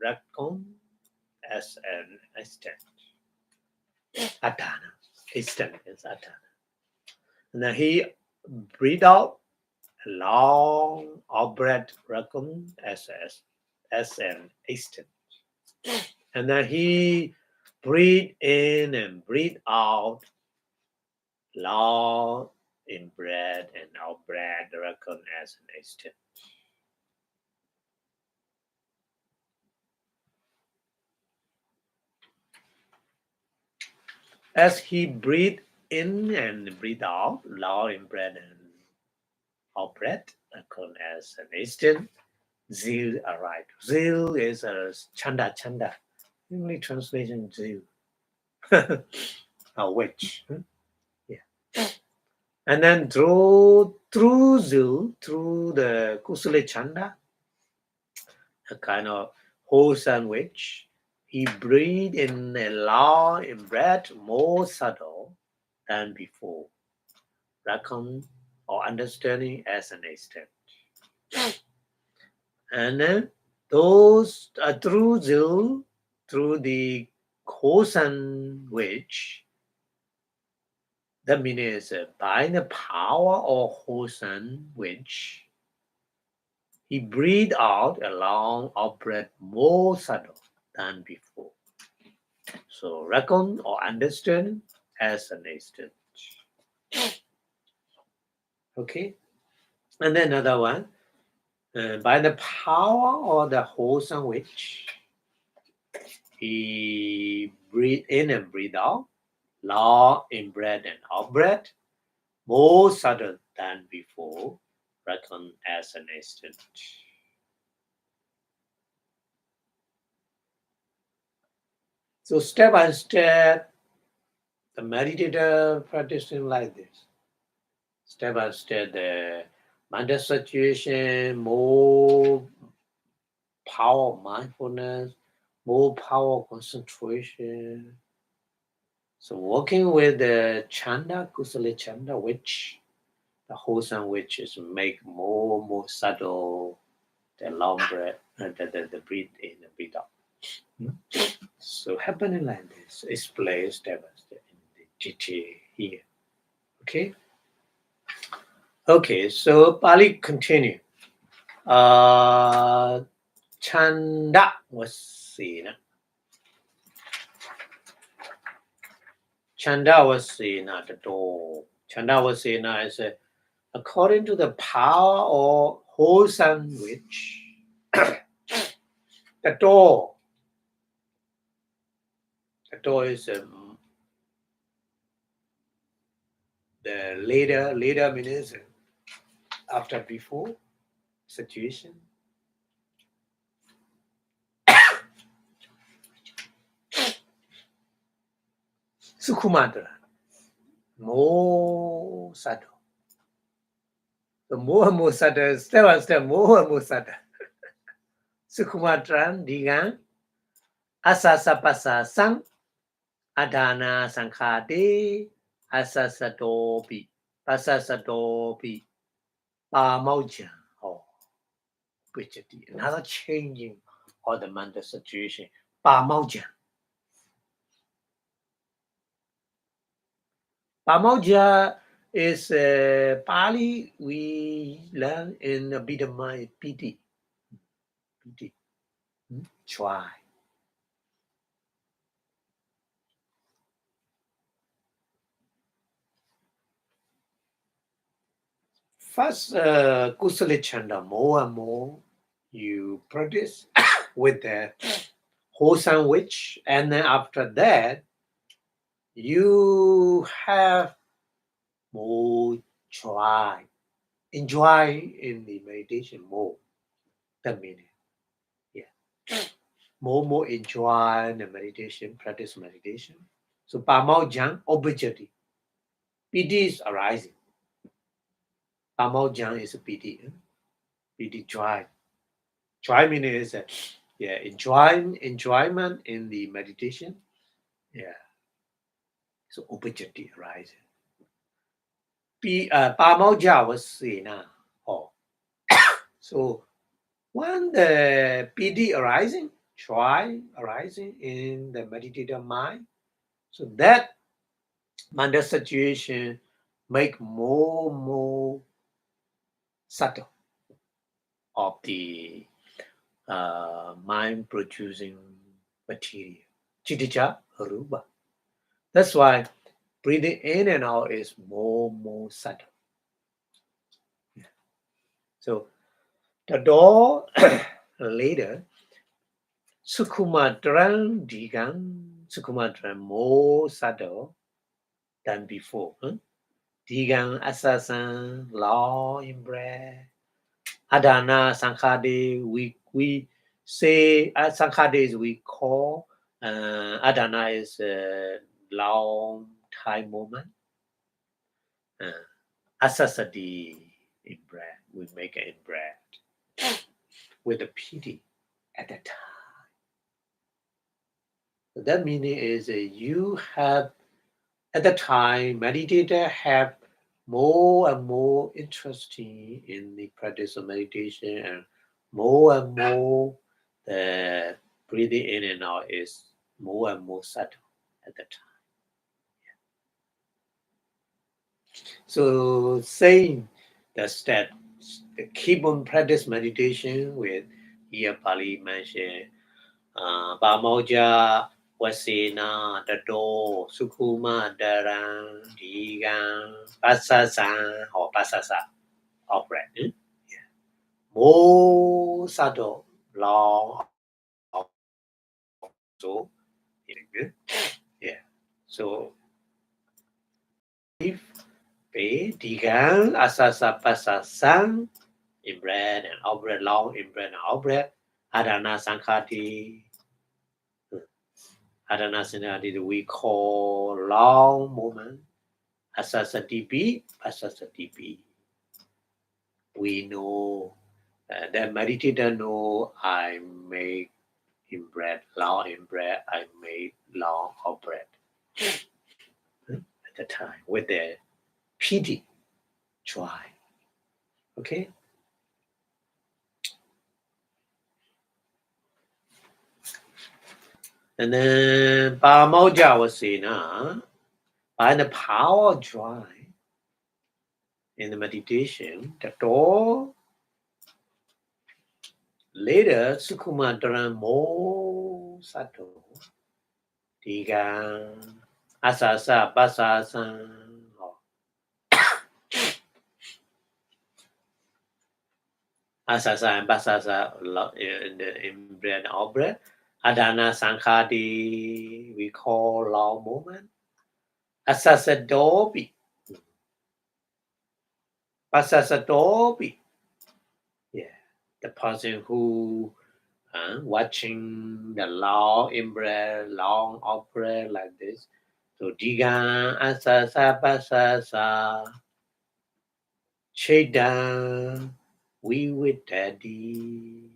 recon as an instant. Adhana. Instant is adhana. And then he breathe out long out breath recon as an instant. And then he breathe in and breathe out long in breath and out breath reckon as an instant. As he breathe in and breathe out, long in breath and out breath reckon as an instant, zeal arrived. Zeal is a chanda. English translation zeal. A witch. Yeah. And then through zeal, through the kusala chanda, a kind of wholesome witch, he breathed in a long in breath more subtle than before, reckon or understanding as an instant. And then those through zeal, through the wholesome witch, the meaning is by the power of wholesome witch, he breathed out a long out breath more subtle than before. So reckon or understand as an instant. Okay. And then another one. By the power of the wholesome witch, he breathe in and breathe out, long in breath and out breath, more subtle than before, reckon as an instant. So step by step, the meditator practicing like this. Step by step, the mental situation, more power of mindfulness, more power of concentration. So working with the chanda, kusala chanda, which the wholesome which is make more subtle the long breath, the breathe in and breathe out. So happening like this is played step by step in the GT here. Okay. Okay, so Pali continue. Chanda wasena. Chanda wasena, the door. Chanda wasena is according to the power or wholesome witch. The door. The door is the later means after before situation. Sukhumadra. More subtle. The more and more subtle, step by step, more and more subtle. Sukhumadran, digan, asasa sang, adana sankhade, asasadopi, pasasadopi, pamauja. Oh, another changing of the mental situation. Pamauja. Pamauja is Pali we learn in Abhidhamma Piti. Try. First, Kusala Chanda, more and more you practice with the wholesome witch, and then after that, you have more joy, enjoy in the meditation more. That meaning. Yeah. More enjoy the meditation, practice meditation. So Pamao Jang, objective. PD is arising. Pamao Jang is a PD. PD joy. Joy meaning is that enjoyment in the meditation. Yeah. So objective arising. Pamao Jang was saying oh. So when the PD arising, joy arising in the meditative mind, so that mental situation make more subtle of the mind producing material. Chitija Aruba. That's why breathing in and out is more subtle. So the door later, Sukumatran Digan, Sukumatran more subtle than before. Digan Assassin, law in breath. Adana Sankhade, we say Sankhade is we call, Adana is a long time moment. Asasadi in breath, we make it in breath with a pity at the time. So that meaning is you have at the time meditator have more and more interesting in the practice of meditation and more the breathing in and out is more and more subtle at the time. So saying that keep on practice meditation with here Pali mentioned Pamoja Wasena Dado Sukuma Daran Digan Pasasa or Pasasa of breath. Yeah. More subtle, long so yeah. So if Pe Digan Asasa Pasasang in breath and out breath, long in breath and out breath, Adana Sankhati. Adana Sankhati we call long moment. Asasatipi, Asasatipi. We know that meditator know I make in breath, long in breath, I make long of breath. At the time with the pity, joy. Okay? And then Pamaoja was saying, by the power of joy in the meditation, the door later Sukumadran mo sato Tiga Asasa Pasasa Asasa and Pasasa in breath or breath. Adana Sankhati we call long moment. Asasadobi. Asasadobi. Yeah. The person who watching the long in breath, long out breath like this. So Diga Asasa Pasasa Chedan we with daddy.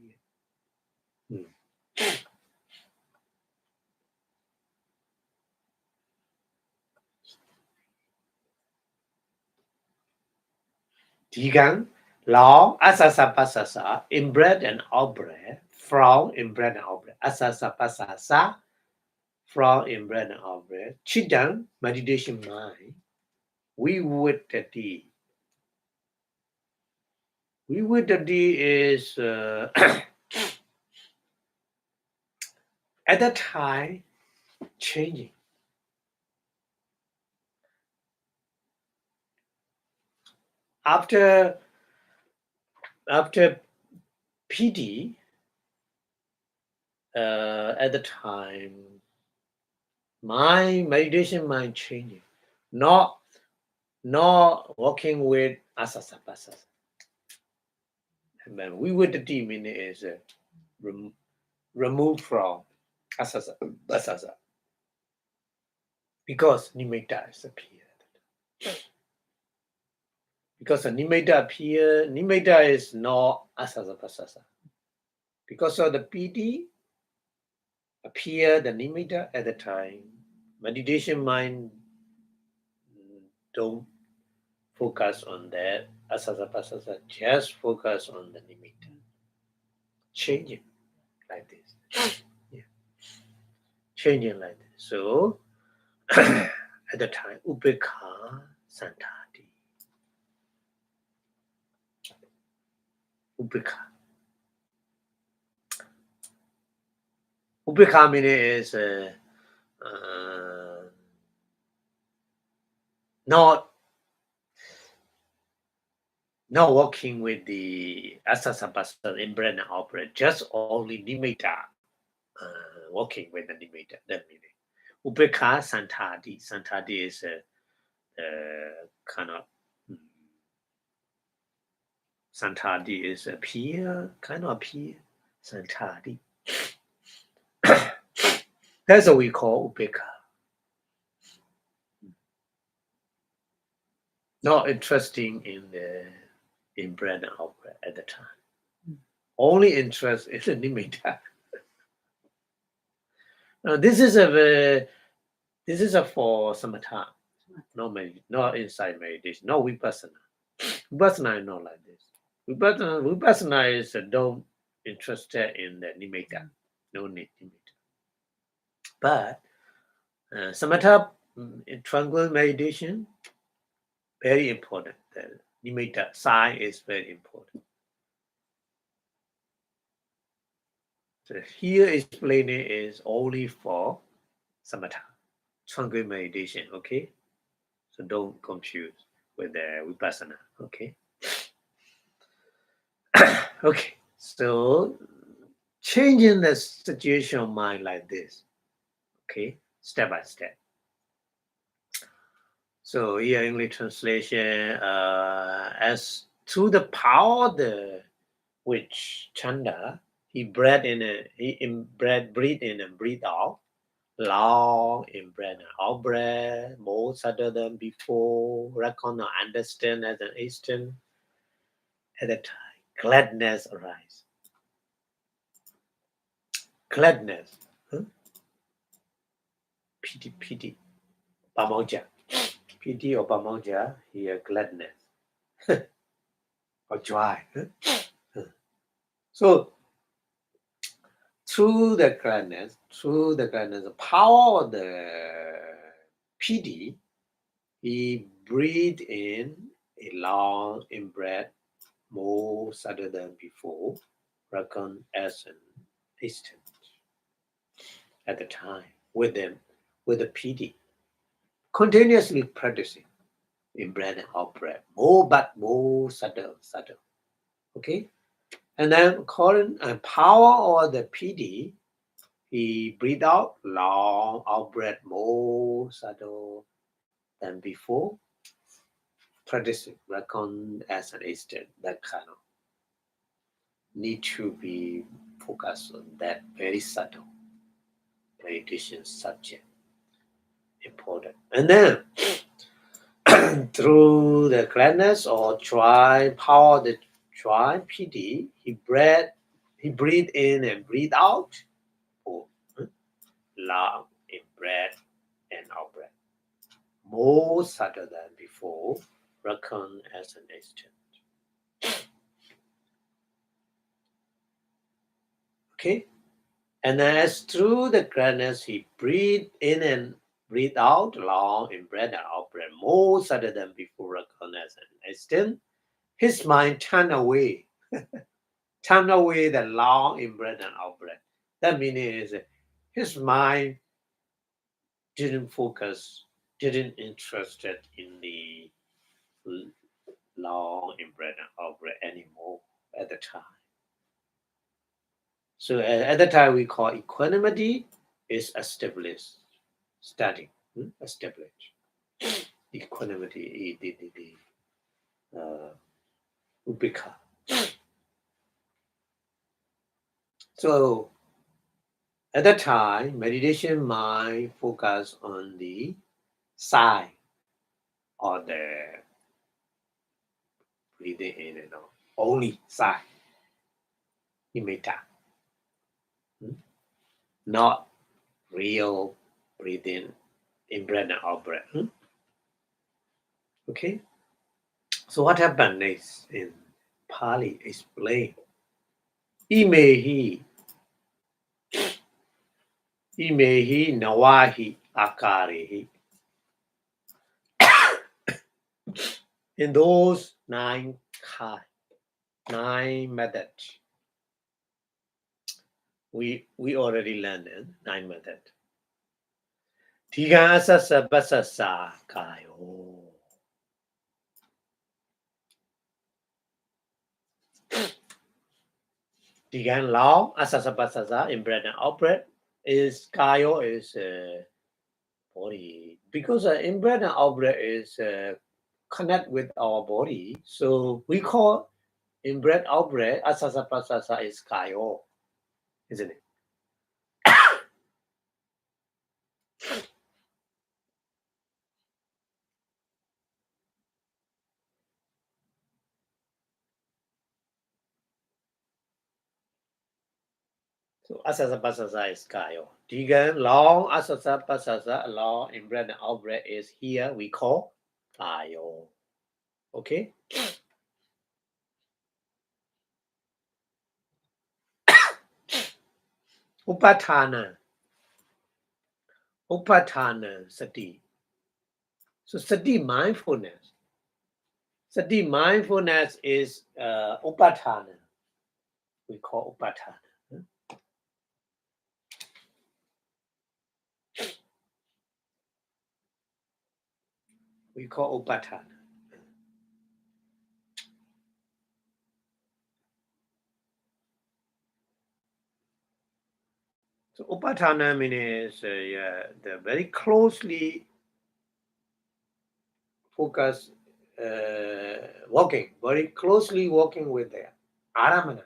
Digang, long, asasa pasasa, in breath and out breath, from in breath and out breath, asasa pasasa, from in breath and out breath, chidang, meditation mind, we would the D. We would the D is at that time changing. After PD, at the time, my meditation mind changing, not working with asasa pasasa. And then vividity meaning is removed from asasa, because nimitta is appeared. Because a nimitta appear, nimitta is not asasa pasasa. Because of the piti appear the nimitta at the time, meditation mind don't focus on that asasa pasasa, just focus on the nimitta. Changing like this. Yeah. Changing like this. So at the time, upekha santati. Upekha. Upekha meaning is not working with the asasapasa in-breath and out-breath, just only nimitta, working with the nimitta. That meaning. Upekha santati. Santati is kind of santati is appear, kind of appear. Santati. That's what we call upekha. Not interesting in the in-breath and out-breath at the time. Only interest in the nimitta. This is a for samatha, not inside meditation, no vipassana. Vipassana is not like this. Vipassana is don't interested in the nimitta, no need nimitta. But samatha, tranquil meditation, very important. The nimitta sign is very important. So here explaining is only for samatha, tranquil meditation. Okay, so don't confuse with the vipassana. Okay. Okay, so changing the situation of mind like this. Okay, step by step. So here English translation, as through the power of the which chanda, he breathed in and breathed out, long in breath and out breath, more subtle than before, reckon or understand as an instant at a time. Gladness arise. Gladness. Pity. Pamauja. Pity or pamauja, here gladness. Or joy. So through the gladness, the power of the pity, he breathed in a long in breath, more subtle than before, reckoned as an instant at the time with the pity, continuously practicing in breath and out breath, more subtle. Okay, and then according and power of the pity, he breathed out long, out breath more subtle than before, practicing reckoned as an instant. That kind of need to be focused on that very subtle meditation subject. Important. And then through the gladness or power the pity, he breathed in and breathed out. Long in breath and out breath. More subtle than before, reckoned as an instant. Okay? And as through the gladness he breathed in and breathed out, long in breath and out breath, more subtle than before, reckoned as an instant, his mind turned away the long in breath and out breath. That meaning is his mind didn't interested in the long in breath and out breath anymore at the time. So at the time we call equanimity is established, starting, established. Equanimity, ubeka. So at that time, meditation mind focus on the sign or the breathing in and out. Only sign, nimitta. Not real breathing in breath and out breath. Okay. So what happened next in Pali explain. Imehi nawahi akarihi. In those 9 methods, we already learned 9 methods. Tiga asasa basasa kayo. Tigan long asasa basasa in breath and out breath is kayo is body, because in breath and out breath is connect with our body, so we call in breath out breath asasa basasa is kayo, isn't it? So asasa basasa is kayo. Tigan long asasa basasa long in breath and out breath is here we call kayo. Okay. Upatana sati. So sati mindfulness. Sati mindfulness is upatana. We call upatana. We call upatana. So upatana means they're very closely focused, very closely working with the aramana,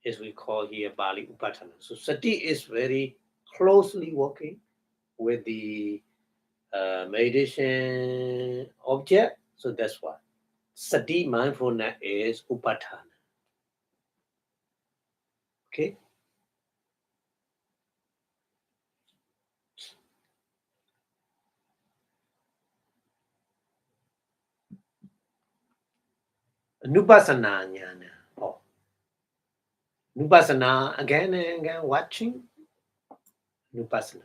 as we call here Bali upatana. So sati is very closely working with the meditation object. So that's why sati mindfulness is upatana. Okay. Vipassanā jnana. Vipassanā, again and again watching. Vipassanā.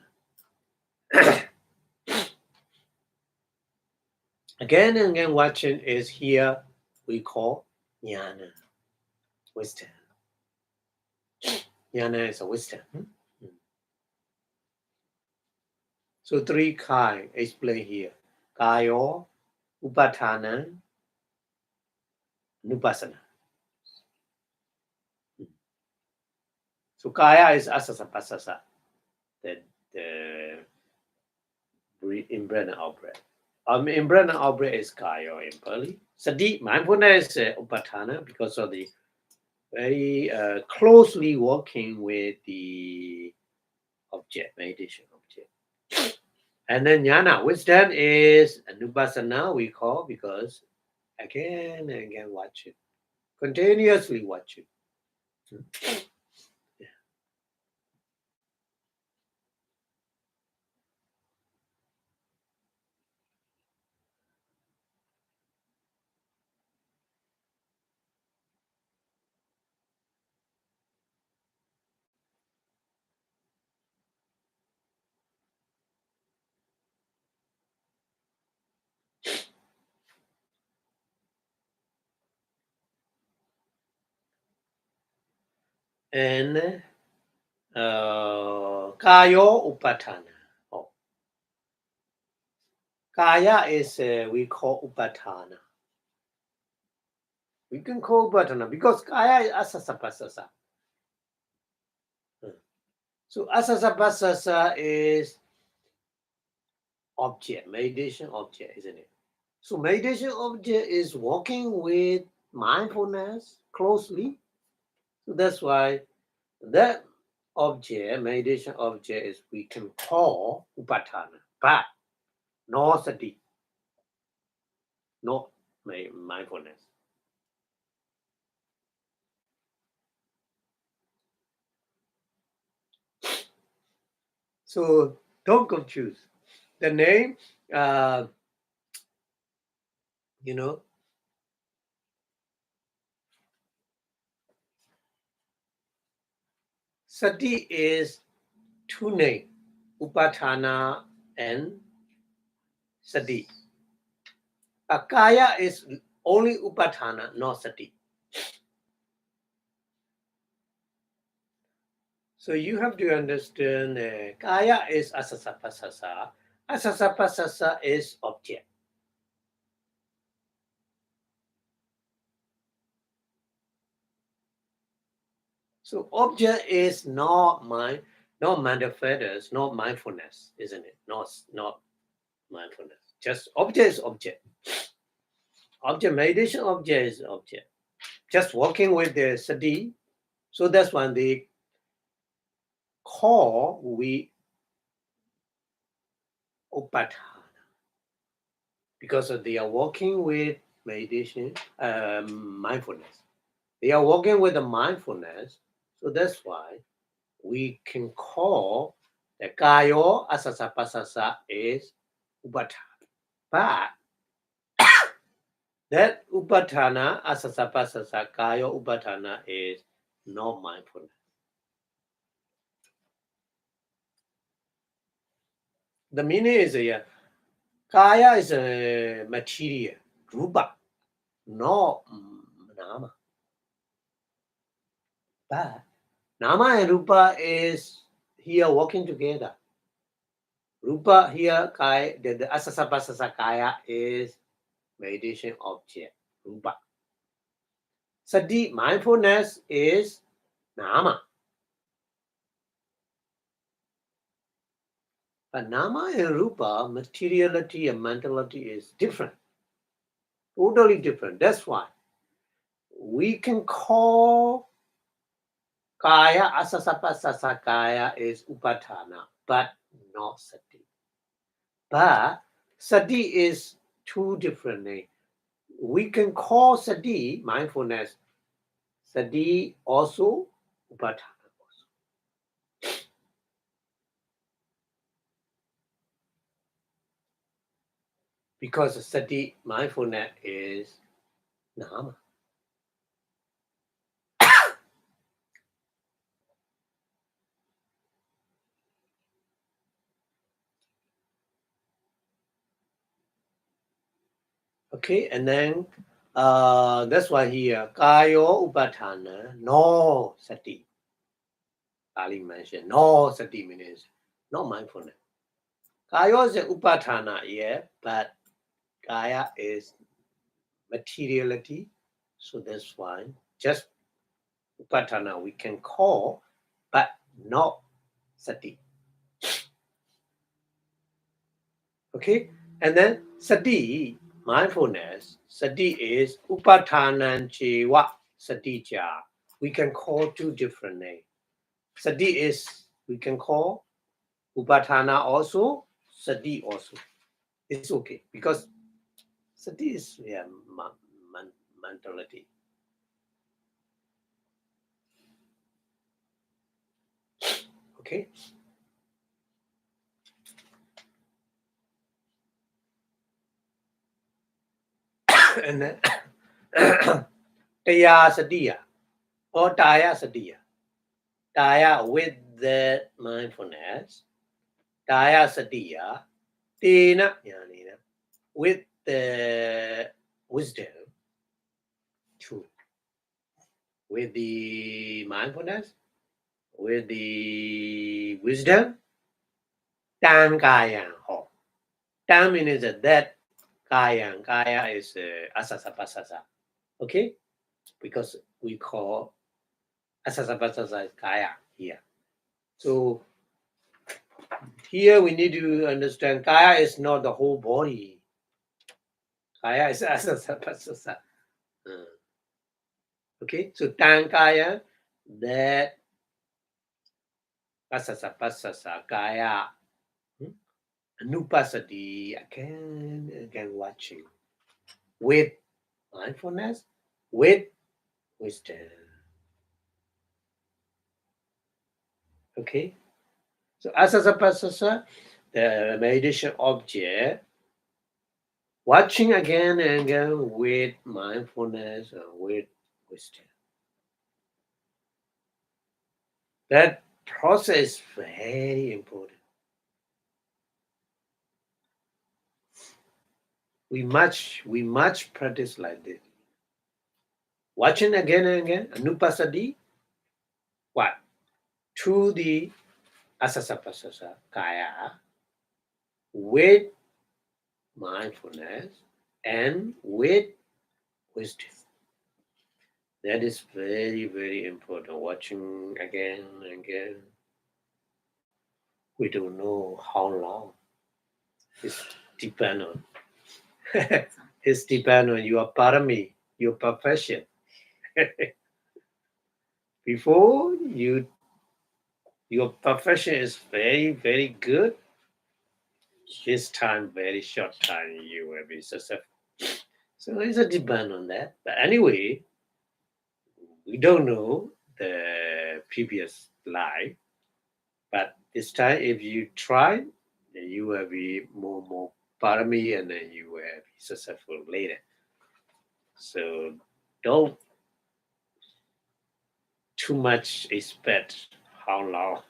Again and again watching is here we call jnana, wisdom. Jnana is a wisdom. So 3 kinds explained here. Kayo, upatana, Vipassanā. So kaya is asasa pasasa, the in breath and out breath. In breath and out breath is kayo in Pali. Sati, mindfulness is upatana because of the very closely working with the object, meditation object. And then jnana, wisdom is Vipassanā we call because again and again watch it. Continuously watch it. And kayo upatana. Kaya is we call upatana. We can call upatana because kaya is asasa pasasa. So asasa pasasa is object, meditation object, isn't it? So meditation object is working with mindfulness closely. So that's why That object, meditation object, is we can call Upatthana, but no sati, no mindfulness. So don't confuse. The name, sati is two names, Upatthana and sati. Kaya is only Upatthana, not sati. So you have to understand Kaya is asasapasasa. Asasapasasa is object. So object is not mental fetters, not mindfulness, isn't it? Not mindfulness. Just object is object. Object meditation object is object. Just working with the sati. So that's when they call we upatthana. Because they are working with meditation, mindfulness. They are working with the mindfulness. So that's why we can call the kayo asasapasasa is upatthana. But that upatthana asasapasasa kayo upatthana is not mindfulness. The meaning is kaya is a material, rupa, not nama. But nama and rupa is here working together. Rupa here, kaya, the asasapasasa kaya is meditation object, rupa. Sati, mindfulness is nama. But nama and rupa, materiality and mentality is different. Totally different. That's why we can call kaya asasapasasa kaya is upatthana, but not sati. But sati is two different names. We can call sati, mindfulness, sati also, upatthana also. Because sati, mindfulness is nama. Okay, and then that's why here, kayo upatthana, no sati. Ali mentioned, no sati means no mindfulness. Kayo is upatthana, yeah, but kaya is materiality. So that's why just upatthana we can call, but not sati. Okay, and then sati, mindfulness, sati is upatthana chewa sati cha. We can call two different names. Sati is, we can call upatthana also, sati also. It's okay because sati is mentality. Okay. And then taya satiya or taya satiya. Taya with the mindfulness. Taya satiya. Tena yanina. With the wisdom. Two. With the mindfulness. With the wisdom. Tan kaya ho. Tan means that kaya. Kaya is asasapasasa. Okay? Because we call asasapasasa is kaya here. So here we need to understand kaya is not the whole body. Kaya is asasapasasa. Okay, so tan kaya, that Asasapasasa kaya. Anupasati, again watching. With mindfulness, with wisdom. Okay? So asasapasasa, the meditation object, watching again and again with mindfulness and with wisdom. That process is very important. We much practice like this. Watching again and again, anupasati, what? To the asasapasasa kaya with mindfulness and with wisdom. That is very, very important. Watching again and again. We don't know how long. It's depend on it's depend on your parami, your profession. Before your profession is very, very good, this time, very short time, you will be successful. So it's a depend on that. But anyway, we don't know the previous life. But this time, if you try, then you will be more parami, and then you will be successful later. So don't too much expect how long.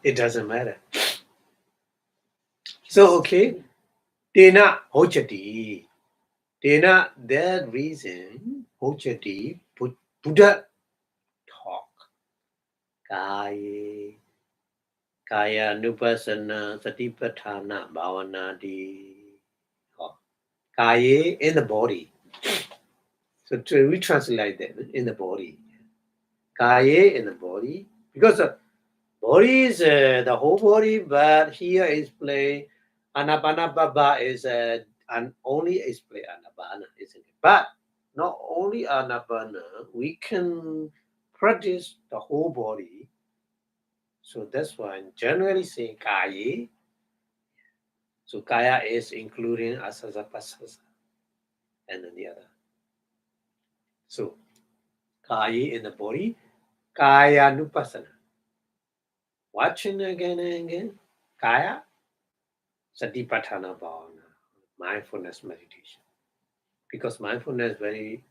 It doesn't matter. So okay, Tena Hochati. Tena, that reason, Hochati, Buddha talk. Kaya, Kaya Nupasana Satipatthana Bhavanadi. Kaya in the body. So we translate that in the body. Kaya in the body. Because the body is the whole body, but here is play Anapana Baba is only is play Anapana, isn't it? But not only Anapana, we can practice the whole body. So that's why generally say Kaya. So Kaya is including Asasapasasa and then the other. So Kaya in the body, Kaya Nupasana. Watching again and again, Kaya, Satipatthana Bhavana, mindfulness meditation. Because mindfulness is very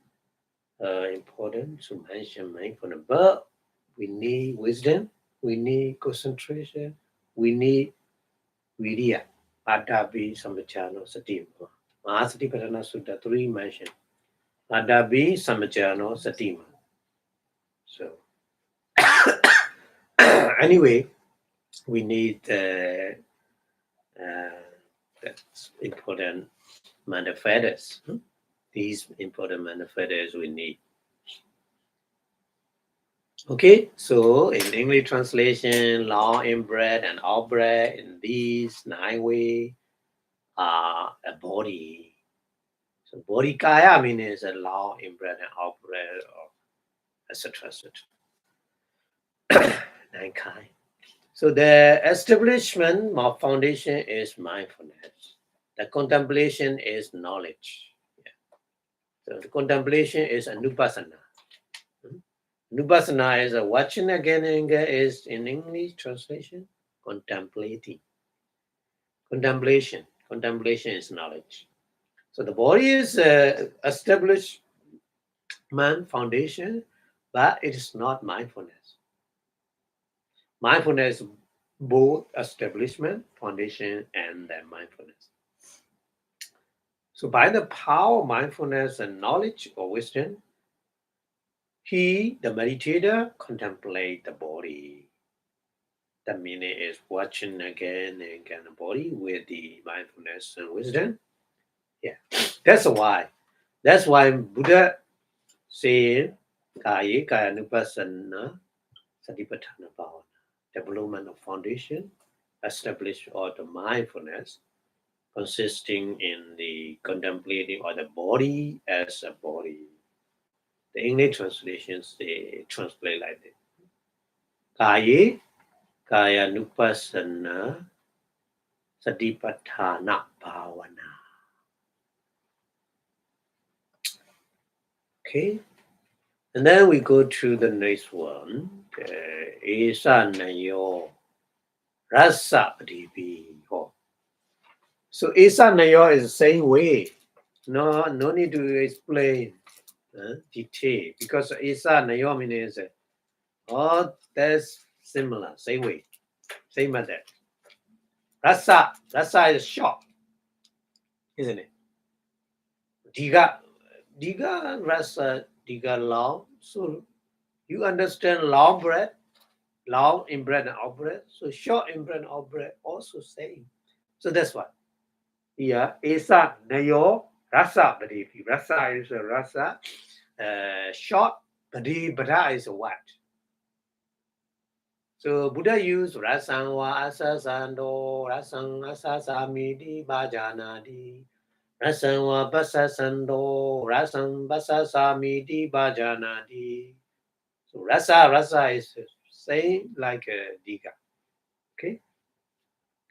important to mention mindfulness, but we need wisdom, we need concentration, we need virya, Adabi, Samachano, Sati. Mahasatipatthana Sutta 3 mentioned Adabi, Samachano, Satima. So, anyway, we need that's important manifestors. These important manifestors we need. Okay, so in English translation, law in breath and out breath in these 9 ways are a body. So body kaya means a law in breath and out breath, or etc. etc. 9 kind. So the establishment of foundation is mindfulness. The contemplation is knowledge. Yeah. So the contemplation is anupassana. Vipassanā is a watching again and again, is in English translation, contemplating. Contemplation. Contemplation is knowledge. So the body is establishment foundation, but it is not mindfulness. Mindfulness is both establishment, foundation, and then mindfulness. So by the power of mindfulness and knowledge or wisdom, he, the meditator, contemplate the body. The meaning is watching again and again the body with the mindfulness and wisdom. Yeah, that's why. That's why Buddha said, Kaya Nupassana Satipatthana Bhavana, development of foundation, establish or the mindfulness, consisting in the contemplating or the body as a body. The English translations they translate like this. Kaye, Kaya Nupassana, Satipatthana Bhavana. Okay, and then we go to the next one. Esanayo Rasa Padipi. So Esanayo is the same way. No need to explain detail because Esanayo means that's similar, same way, same method. Rasa is short, isn't it? Diga rasa, diga long. So you understand long breath, long in breath and out breath. So short in breath and out breath also same. So that's why. Here, esa nayo rasa badipi. Rasa is a rasa. Short bada is a what? So Buddha used rasangwa asasando, rasang asasamidi bhajanadi. Rasangwa basasando, rasang basasamidi bhajanadi. So rasa is same like a diga. Okay?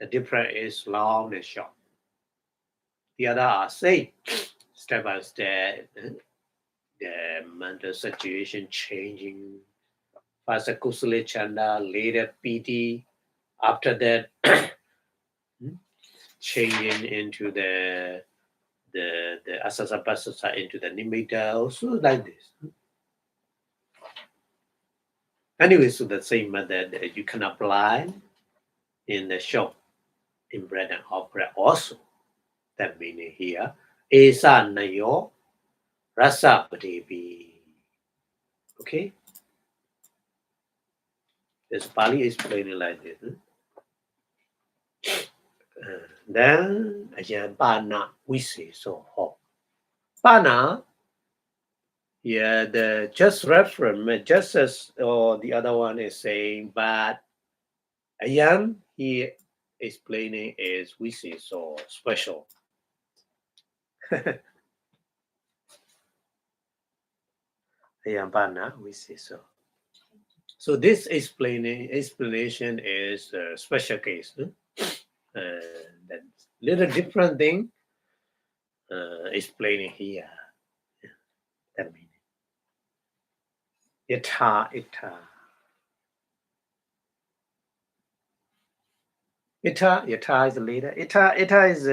The difference is long and short. The other are same, step by step. The mental situation changing. First kusala chanda, later piti. After that, changing into the asasa pasasa into the nimitta, also like this. Anyway, so the same method you can apply in the short, in breath and out breath also. That meaning here, esa nayo rasa padevi. Okay? There's Pali explaining like this. Then again, Bana, we say so. Bana, yeah, the just reference, just as the other one is saying, but again, he explaining is we say so special. Again, Bana, we say so. So this explanation is a special case. That little different thing explaining here. That meaning. Ita. Ita is later. Ita is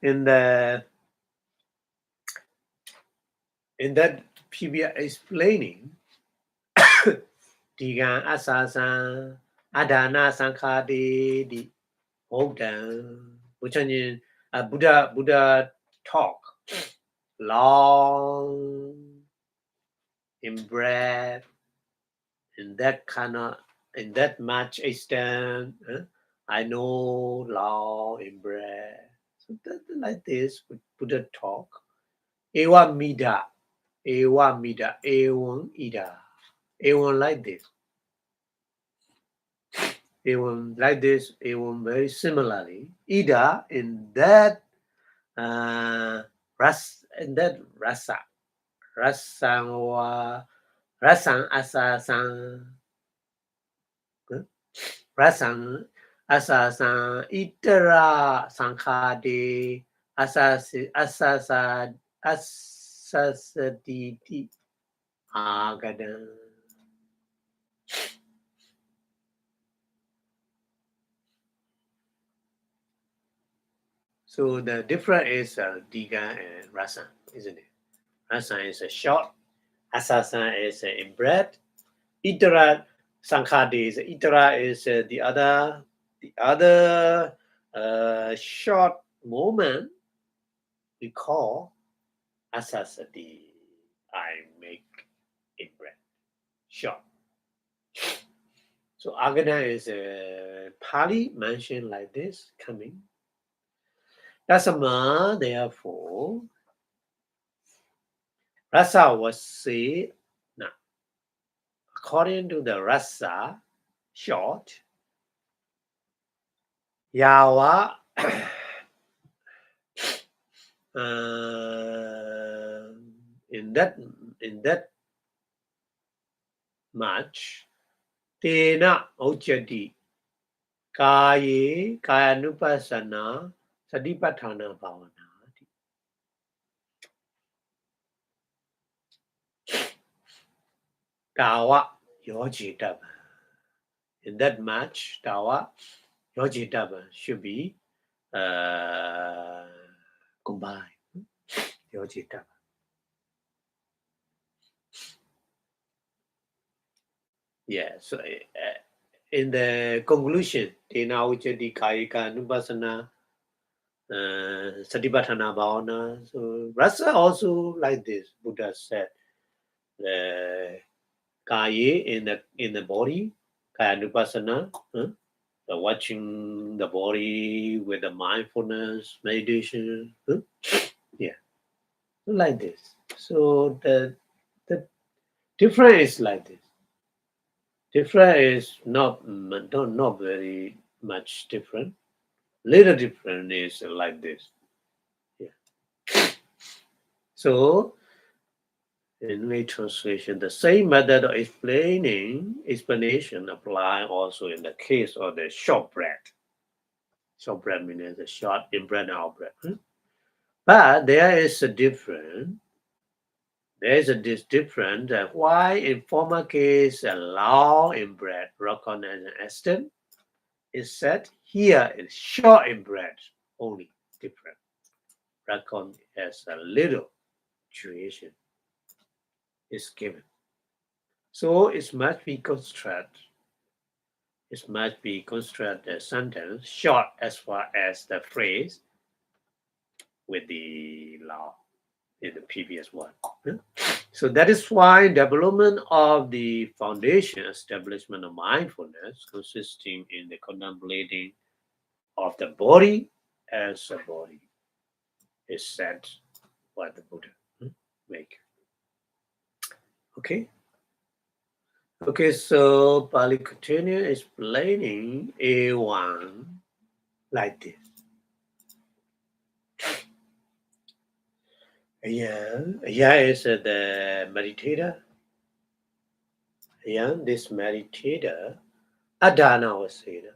in that PBR explaining Digan Asasan Adana Sankhadi di Bodhan, which means Buddha talk long in breath in that much extent. I know long in breath. So that, like this, Buddha talk. Ewa mida, ewan ida, ewan like this. Ewan like this, ewan very similarly. Ida in that rasa, rasang asasang, rasang asasang itara sankhade asasaditi agadan. So the difference is diga and rasa, isn't it? Rasa is a short, asasa is in breath, itara sankhade is the other short moment we call asasati. I make in breath short. So agana is Pali mentioned like this coming. Dasama, therefore, rasa was say now. According to the rasa, short, yawa in that much, Tena Ojati Kaye Kayanupasana Satipatthana Bhavana. Tawa Yojitaba. In that match, Tawa Yojitaba should be combined. Yojitaba. Yeah, so in the conclusion, Tena Ojati Kayika Nupasana Satipatthana Bhavana. So Rasa also like this, Buddha said. Kaya in the body, Kaya Nupasana, the watching the body with the mindfulness, meditation, yeah, like this. So the difference is like this. Different is not very much different. Little different is like this. Yeah. So in lay translation, the same method of explanation apply also in the case of the short breath. Short breath means the short in breath, out breath. But there is a difference. There is this difference that why in former case a long in breath, recognize an extent, is said here is short in breath, only different. Reckon as a little duration is given. So it must be constructed. It must be constructed a sentence short as far as the phrase with the law in the previous one. So that is why development of the foundation establishment of mindfulness consisting in the contemplating of the body as a body is said by the Buddha. Make. Okay. Okay, so Pali continue explaining A1 like this. Here is the meditator. Here, this meditator, Adhana was said,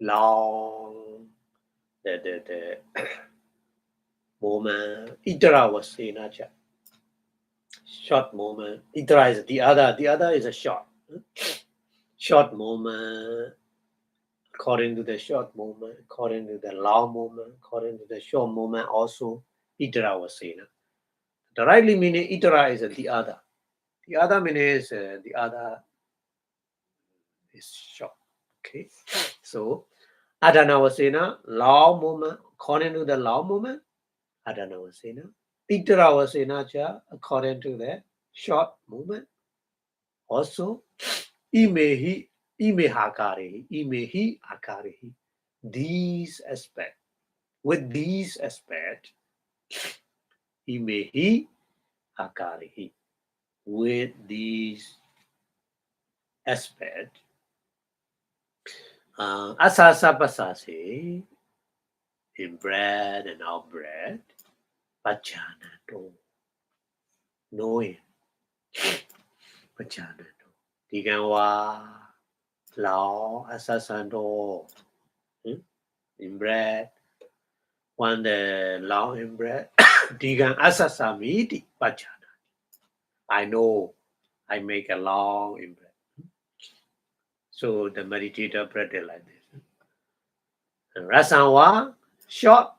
long, the moment, Idra was saying, short moment. Idra is the other is a short. Short moment, according to the short moment, according to the long moment, according to the short moment, also Idra was saying. Directly meaning Idra is the other. The other means the other is short. Okay. So Adhanavasena, long moment, according to the long moment, Adhanavasena. Itaravasena cha, according to the short moment. Also, imehi akarihi. These aspects. With these aspects, imehi akarihi. With these aspects, asasa pasase, in breath and out breath, pachanato, knowing, pachanato, tiganwa, lao, asasando, in breath, one the lao in breath, tigan asasamiti, pachana. I know I make a long in breath. So the meditator breath like this. Rasanwa, short,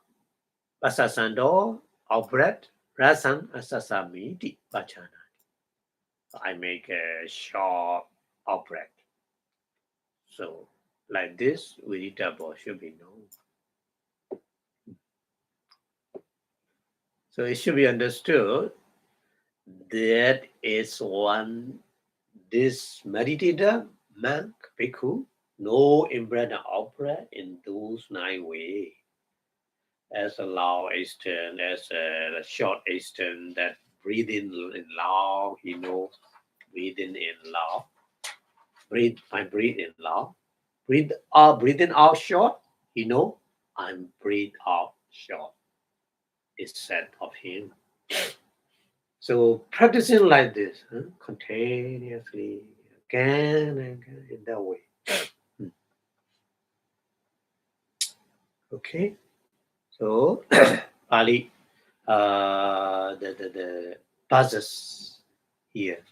asasando, out breath, rasan asasamiti, pachana. I make a short out breath. So like this, Viditabo should be known. So it should be understood that is one, this meditator, monk, bhikkhu, no in-breath and out-breath in those 9 ways. As a long extent, as a short extent, that breathing in long, he knows breathing in long. I breathe in long. Breathing out short, he know I'm breathe out short. It's said of him. So practicing like this, continuously, again and again in that way. Okay, so Pali, the buzzes here.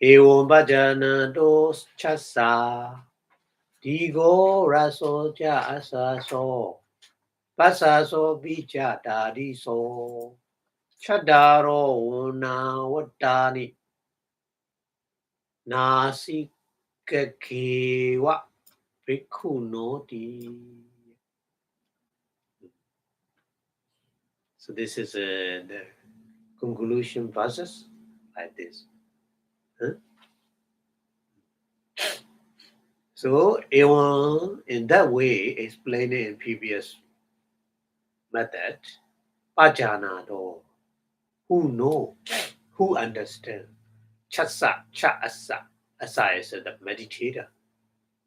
Evam bhajana dos chasa, digo raso ja asa so, pasa so bija dadi so, chadaro una wadani, nasi kekiwa bhikkhu. So this is the conclusion verses like this. Huh? So Ewan in that way explained in previous method. Pajanado, who know, who understand. Chasa, cha asa. Asa is the meditator.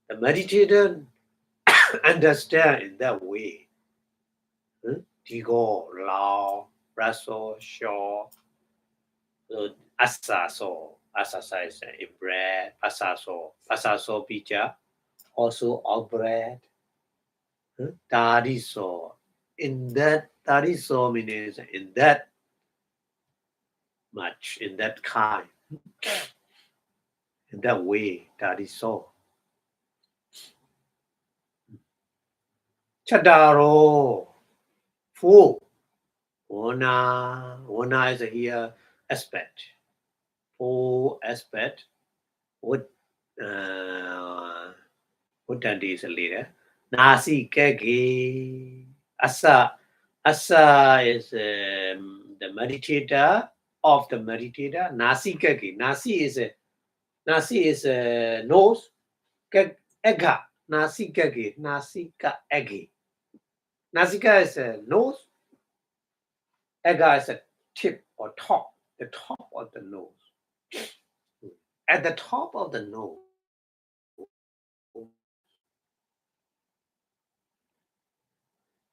The meditator understand in that way. Digo, lao, raso, shaw. Asa so, asa is in bread, pasaso bija, also all bread. Tadiso, in that tadiso means in that much, in that kind, in that way, tadiso. Chadaro, full. Ona is here aspect. Full aspect. What that is a leader. Nasi kegi. Asa is the meditator of the meditator. Nasi kegi. Nasi is a nose. Ega. Nasi kegi. Nasi ka egi. Nasika is a nose. Ega is a tip or top. The top of the nose. At the top of the nose.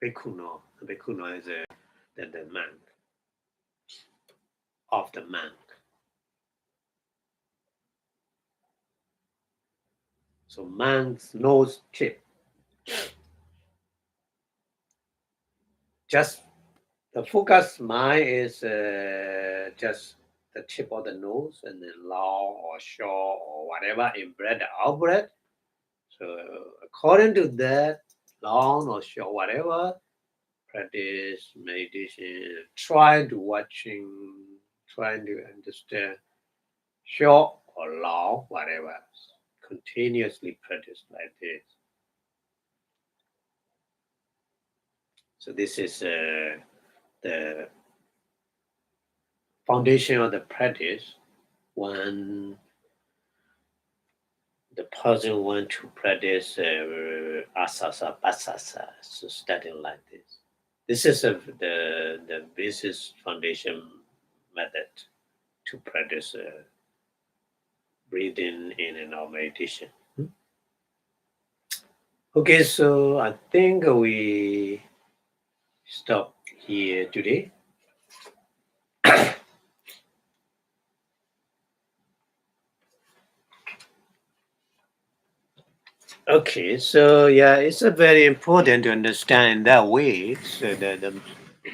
Bhikkhuno. Bhikkhuno is the monk. Of the monk. So monk's nose tip. Just the focus mind is just the tip of the nose and then long or short or whatever, in-breath or out-breath. So according to that, long or short, whatever, practice meditation, trying to understand short or long, whatever. Continuously practice like this. So this is the foundation of the practice when the person want to practice asasa, pasasa, so starting like this. This is the basis foundation method to practice breathing in and out meditation. Okay, so I think we stop here today. Okay, so yeah, it's a very important to understand in that way. So the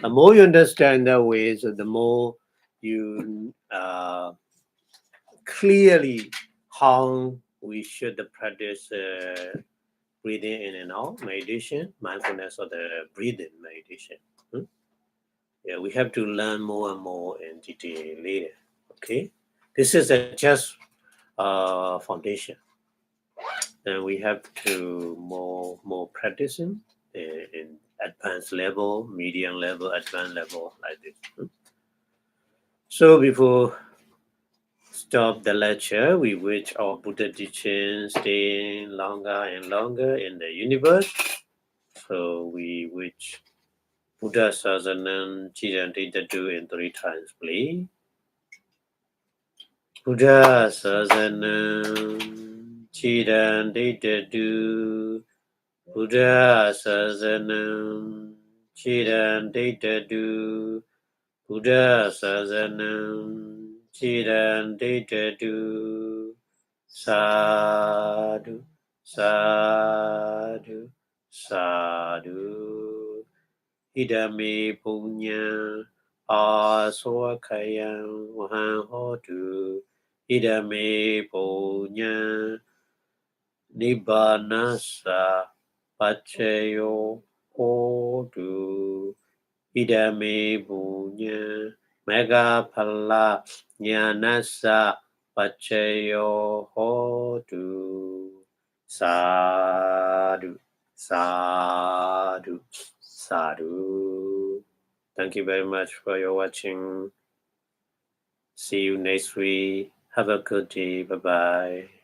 more you understand that way, so the more you clearly how we should practice breathing in and out meditation, mindfulness of the breathing meditation. Yeah, we have to learn more and more in detail later. Okay, this is just foundation. Then we have to more practicing in advanced level, medium level, advanced level, like this. So before stop the lecture, we wish our Buddha teaching stay longer and longer in the universe. So we wish Buddha Sasanam Chirantitatu in 3 times, please. Buddha Sasanam Chirantitatu. Buddha Sasanam Chirantitatu. Buddha Sasanam Chirantitatu. sadhu, sadhu, sadhu. Idame punya aswakayam wahan hotu. Idame punya nibbanasa pachayo hotu. Idame punya megapala nyanasa pachayo hotu. Sadhu, sadhu, sadhu. Thank you very much for your watching. See you next week. Have a good day. Bye-bye.